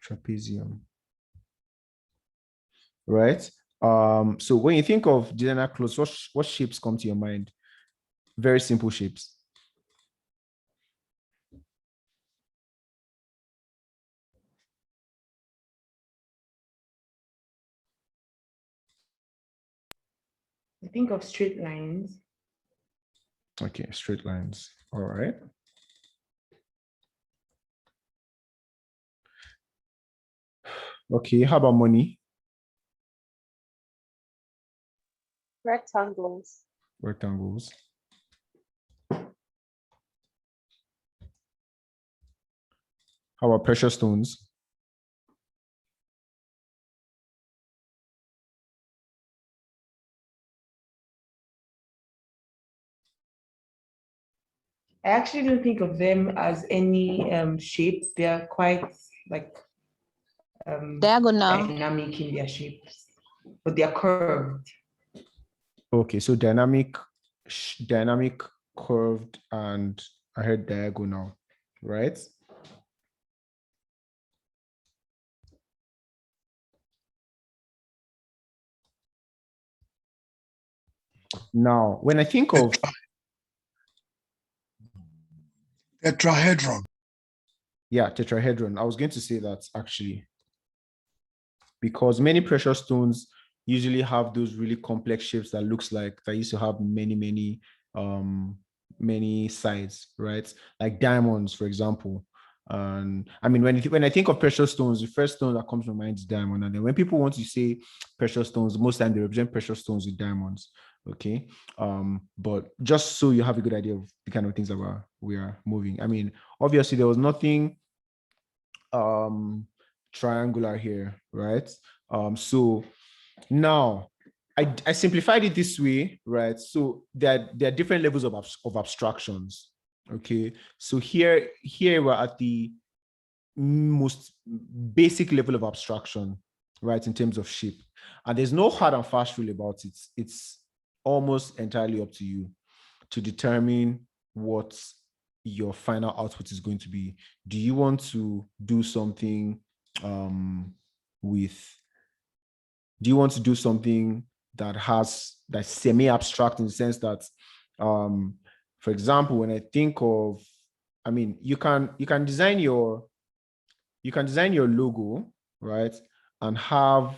Trapezium. Right? So when you think of designer clothes, what shapes come to your mind? Very simple shapes. I think of straight lines. Okay, straight lines. All right. Okay, how about money? Rectangles. Rectangles. How about precious stones? I actually don't think of them as any shape. They are quite like Diagonal. dynamic in their shapes, but they are curved. Okay, so dynamic, curved, and I heard diagonal, right? Now, when I think of Tetrahedron. yeah, tetrahedron, I was going to say that actually, because many precious stones usually have those really complex shapes that looks like that used to have many sides, right? Like diamonds, for example. And I mean, when I think of precious stones, the first stone that comes to my mind is diamond. And then when people want to say precious stones, most time they represent precious stones with diamonds. Okay. But just so you have a good idea of the kind of things that we are moving. I mean, obviously there was nothing triangular here, right? So now I simplified it this way, right? So there are different levels of abstractions. Okay, so here we're at the most basic level of abstraction, right, in terms of shape, and there's no hard and fast rule about it. It's almost entirely up to you to determine what your final output is going to be. Do you want to do something do you want to do something that's semi-abstract in the sense that for example, when I think of I mean, you can design your logo, right? And have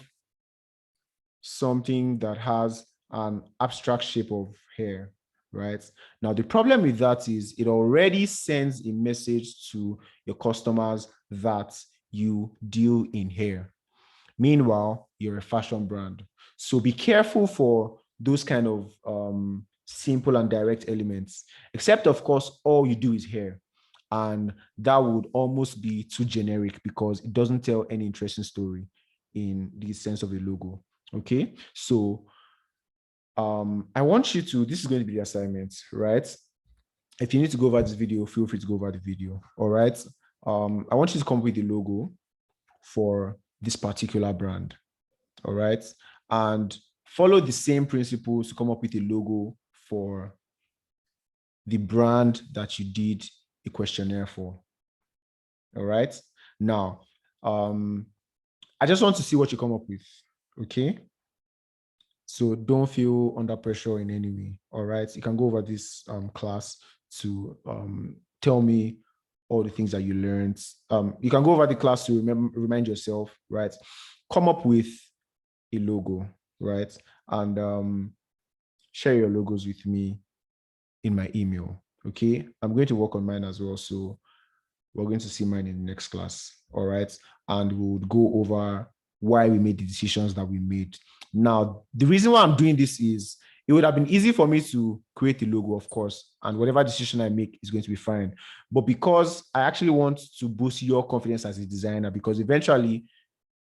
something that has an abstract shape of hair, right? Now, the problem with that is it already sends a message to your customers that you deal in hair. Meanwhile, you're a fashion brand. So be careful for those kind of simple and direct elements, except of course, all you do is hair. And that would almost be too generic because it doesn't tell any interesting story in the sense of a logo. Okay, so I want you to, this is going to be the assignment, right? If you need to go over this video, feel free to go over the video. All right. I want you to come up with a logo for this particular brand. All right. And follow the same principles to come up with a logo for the brand that you did a questionnaire for. All right. Now, I just want to see what you come up with. Okay. So don't feel under pressure in any way. All right. You can go over this class to tell me all the things that you learned. You can go over the class to remind yourself, right? Come up with a logo, right? And share your logos with me in my email. Okay. I'm going to work on mine as well. So we're going to see mine in the next class. All right. And we'll go over why we made the decisions that we made. Now, the reason why I'm doing this is it would have been easy for me to create a logo, of course, and whatever decision I make is going to be fine. But because I actually want to boost your confidence as a designer, because eventually,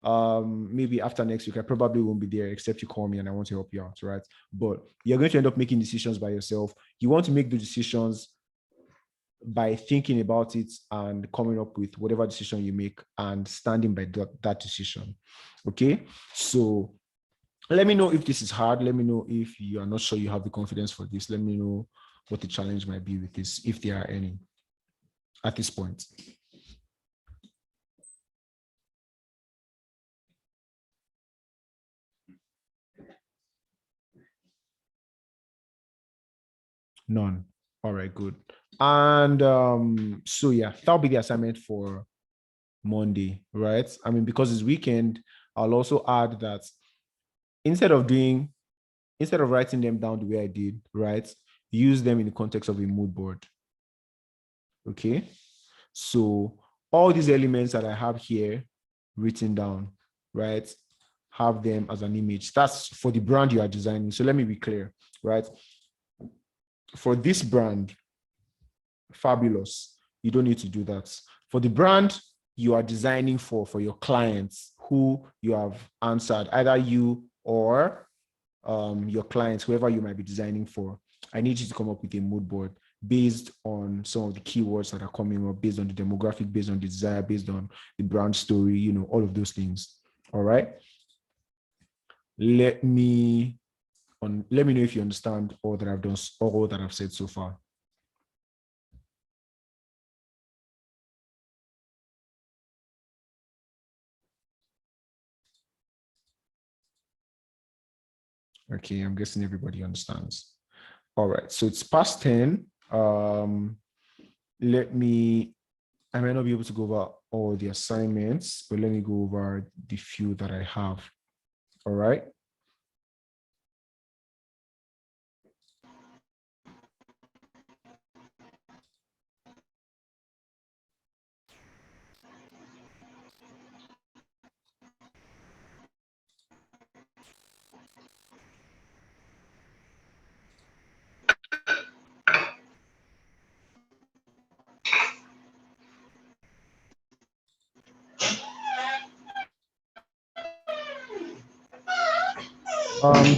maybe after next week, I probably won't be there except you call me and I want to help you out, right? But you're going to end up making decisions by yourself. You want to make the decisions by thinking about it and coming up with whatever decision you make and standing by that decision. Okay, so let me know if this is hard. Let me know if you are not sure you have the confidence for this. Let me know what the challenge might be with this, if there are any at this point. None. All right, good. And so yeah, that'll be the assignment for Monday, right? I mean, because it's weekend, I'll also add that instead of writing them down the way I did, right? Use them in the context of a mood board. Okay. So all these elements that I have here written down, right? Have them as an image. That's for the brand you are designing. So let me be clear, right? For this brand, Fabulous, you don't need to do that. For the brand you are designing for your clients who you have answered, either you or your clients, whoever you might be designing for, I need you to come up with a mood board based on some of the keywords that are coming up, based on the demographic, based on the desire, based on the brand story, you know, all of those things. All right. Let me know if you understand all that I've done, all that I've said so far. Okay, I'm guessing everybody understands. All right, so it's past 10. I may not be able to go over all the assignments, but let me go over the few that I have. All right.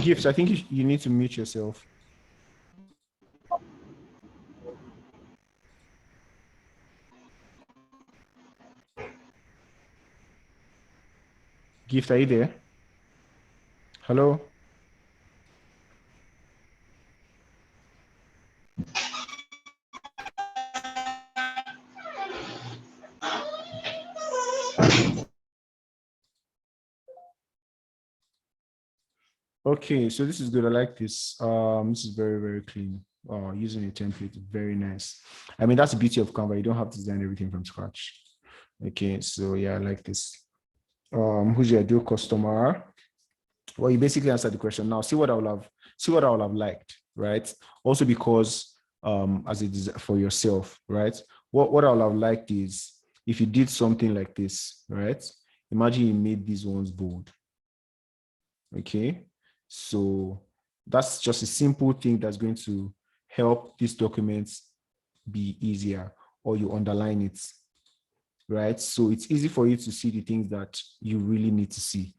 Gifts, I think you need to mute yourself. Gift, are you there? Hello? Okay, so this is good. I like this. This is very, very clean. using a template, very nice. I mean, that's the beauty of Canva. You don't have to design everything from scratch. Okay, so yeah, I like this. Who's your ideal customer? Well, you basically answered the question. Now, see what I would have liked, right? Also because as a design for yourself, right? What I would have liked is if you did something like this, right? Imagine you made these ones bold. Okay, so that's just a simple thing that's going to help these documents be easier, or you underline it, right? So it's easy for you to see the things that you really need to see.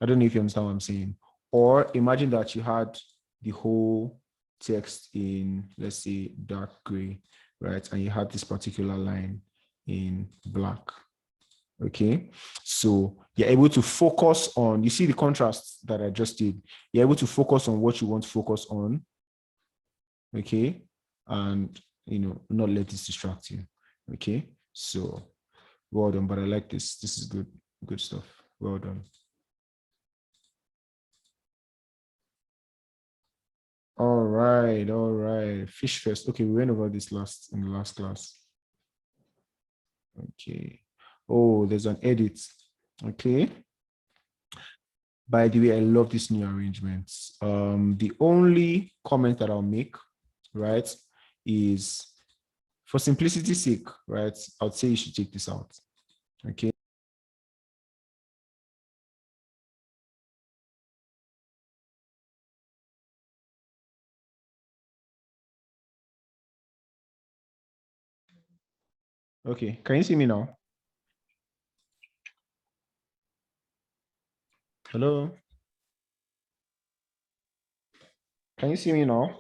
I don't know if you understand what I'm saying. Or imagine that you had the whole text in, let's say, dark gray, right? And you had this particular line in black. Okay, so you're able to focus on, you see the contrast that I just did. You're able to focus on what you want to focus on. Okay, and not let this distract you. Okay, so well done, but I like this. This is good stuff. Well done. All right. Fish first. Okay, we went over this in the last class. Okay. Oh, there's an edit. Okay. By the way, I love this new arrangements. The only comment that I'll make, right, is for simplicity's sake, right, I would say you should take this out. Okay. Okay, can you see me now? Hello? Can you see me now?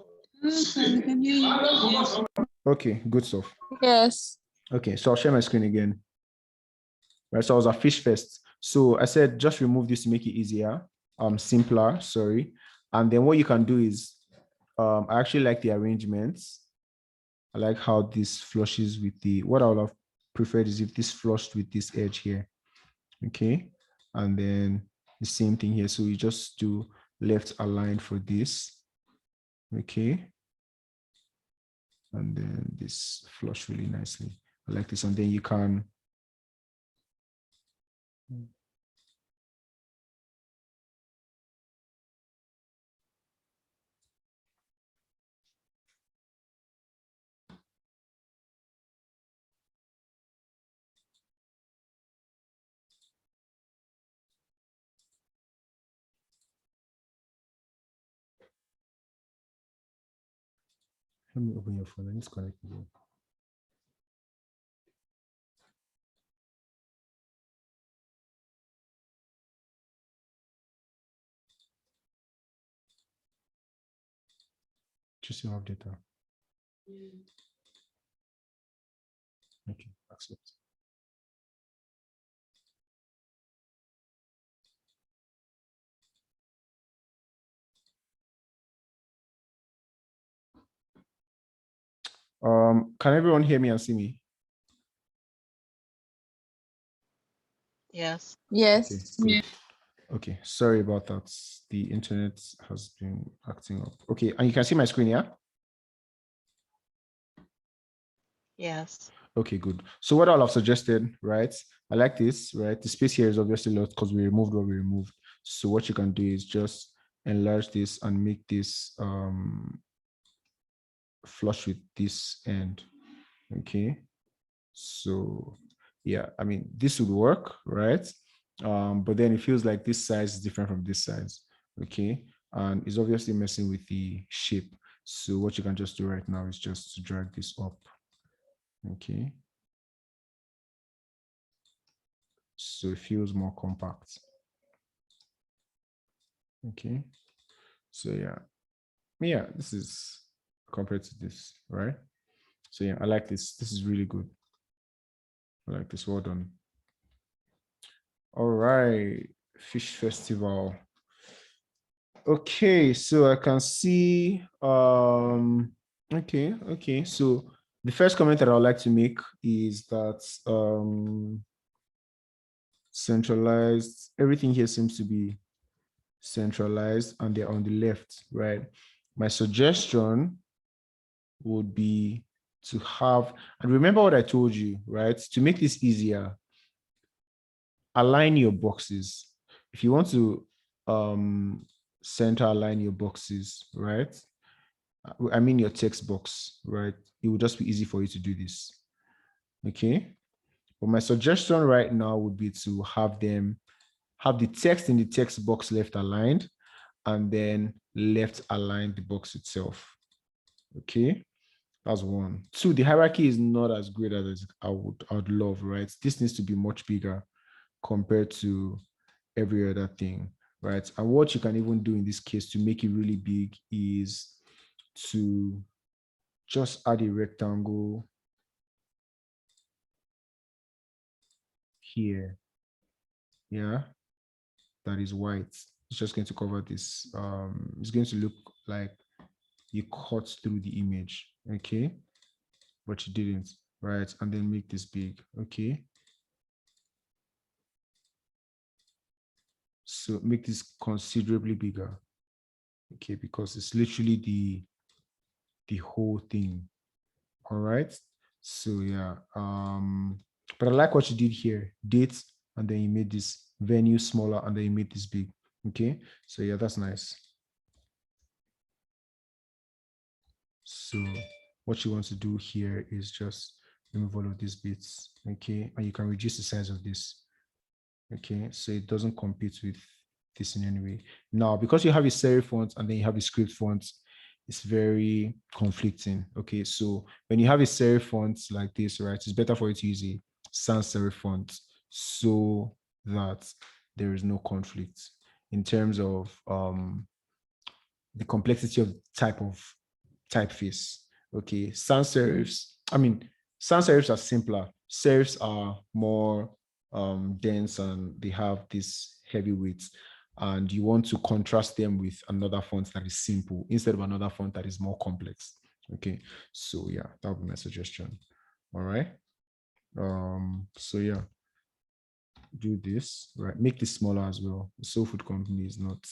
Okay, good stuff. Yes. Okay, so I'll share my screen again. Right, so I was at fish first. So I said, just remove this to make it easier, simpler, sorry. And then what you can do is, I actually like the arrangements. I like how this flushes with what I would have preferred is if this flushed with this edge here. Okay, and then the same thing here. So you just do left align for this. Okay, and then this flush really nicely. I like this, and then you can let me open your phone and just connect again. Just your data. Okay, accept. Can everyone hear me and see me? Yes. Yes. Okay, good. Okay, sorry about that. The internet has been acting up. Okay, and you can see my screen, yeah? Yes. Okay, good. So what I'll have suggested, right? I like this, right? The space here is obviously a lot because we removed what we removed. So what you can do is just enlarge this and make this flush with this end. Okay. So yeah, I mean, this would work, right? But then it feels like this size is different from this size. Okay. And it's obviously messing with the shape. So what you can just do right now is just to drag this up. Okay. So it feels more compact. Okay. So yeah, this is compared to this, right? So yeah, I like this. This is really good. I like this. Well done. All right, Fish Festival. Okay, so I can see, okay. So the first comment that I would like to make is that centralized, everything here seems to be centralized and they're on the left, right? my suggestion would be to have, and remember what I told you, right? To make this easier, align your boxes. If you want to center align your boxes, right? I mean your text box, right? It will just be easy for you to do this. Okay. But my suggestion right now would be to have the text in the text box left aligned, and then left align the box itself. Okay. That's one. Two, the hierarchy is not as great as I would love, right? This needs to be much bigger compared to every other thing, right? And what you can even do in this case to make it really big is to just add a rectangle here. Yeah, that is white. It's just going to cover this. It's going to look like you cut through the image, okay? But you didn't, right? And then make this big, okay? So make this considerably bigger, okay? Because it's literally the whole thing, all right? So yeah, but I like what you did here, date, and then you made this venue smaller, and then you made this big, okay? So yeah, that's nice. So what you want to do here is just remove all of these bits, okay? And you can reduce the size of this, okay? So it doesn't compete with this in any way. Now, because you have a serif font and then you have a script font, it's very conflicting, okay? So when you have a serif font like this, right, it's better for you to use a sans serif font so that there is no conflict in terms of the complexity of type of typeface. Okay, sans serifs, sans serifs are simpler. Serifs are more dense and they have this heavy weight, and you want to contrast them with another font that is simple instead of another font that is more complex. Okay, so yeah, that would be my suggestion. All right. So yeah, do this, right? Make this smaller as well. The Soul Food Company is not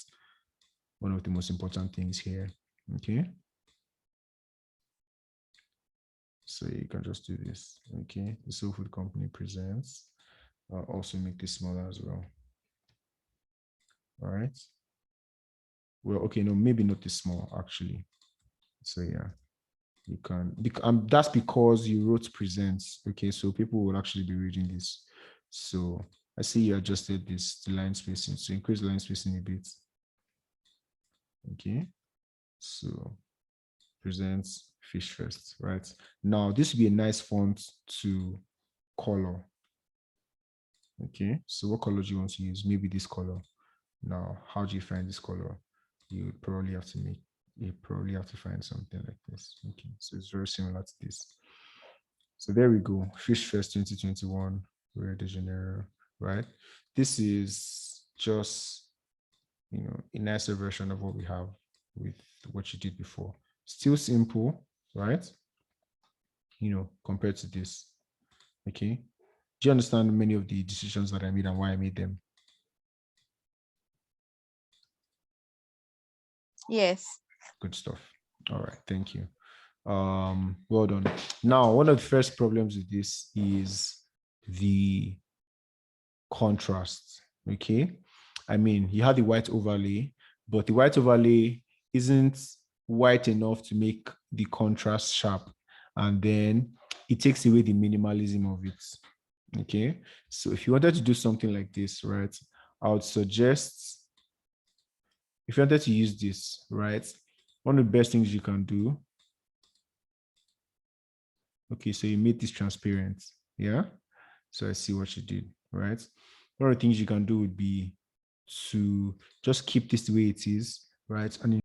one of the most important things here. Okay. So you can just do this. Okay. The Soul Food Company presents. I'll also make this smaller as well. All right. Well, okay, no, maybe not this small actually. So yeah, you can, that's because you wrote presents. Okay, so people will actually be reading this. So I see you adjusted this, the line spacing, so increase the line spacing a bit. Okay, so presents fish first, right? Now this would be a nice font to color. Okay, so what color do you want to use? Maybe this color. Now, how do you find this color? You probably have to find something like this. Okay, so it's very similar to this. So there we go. Fish Fest 2021, Rio de Janeiro, right? This is just, you know, a nicer version of what we have with what you did before. Still simple, right? You know, compared to this. Okay. Do you understand many of the decisions that I made and why I made them? Yes. Good stuff. All right, thank you. Well done. Now, one of the first problems with this is the contrast. Okay, I mean, you have the white overlay, but the white overlay isn't white enough to make the contrast sharp, and then it takes away the minimalism of it. Okay, so if you wanted to do something like this, right, I would suggest, if you wanted to use this, right, one of the best things you can do. Okay, so you made this transparent, yeah? So I see what you did, right? One of the things you can do would be to just keep this the way it is, right? And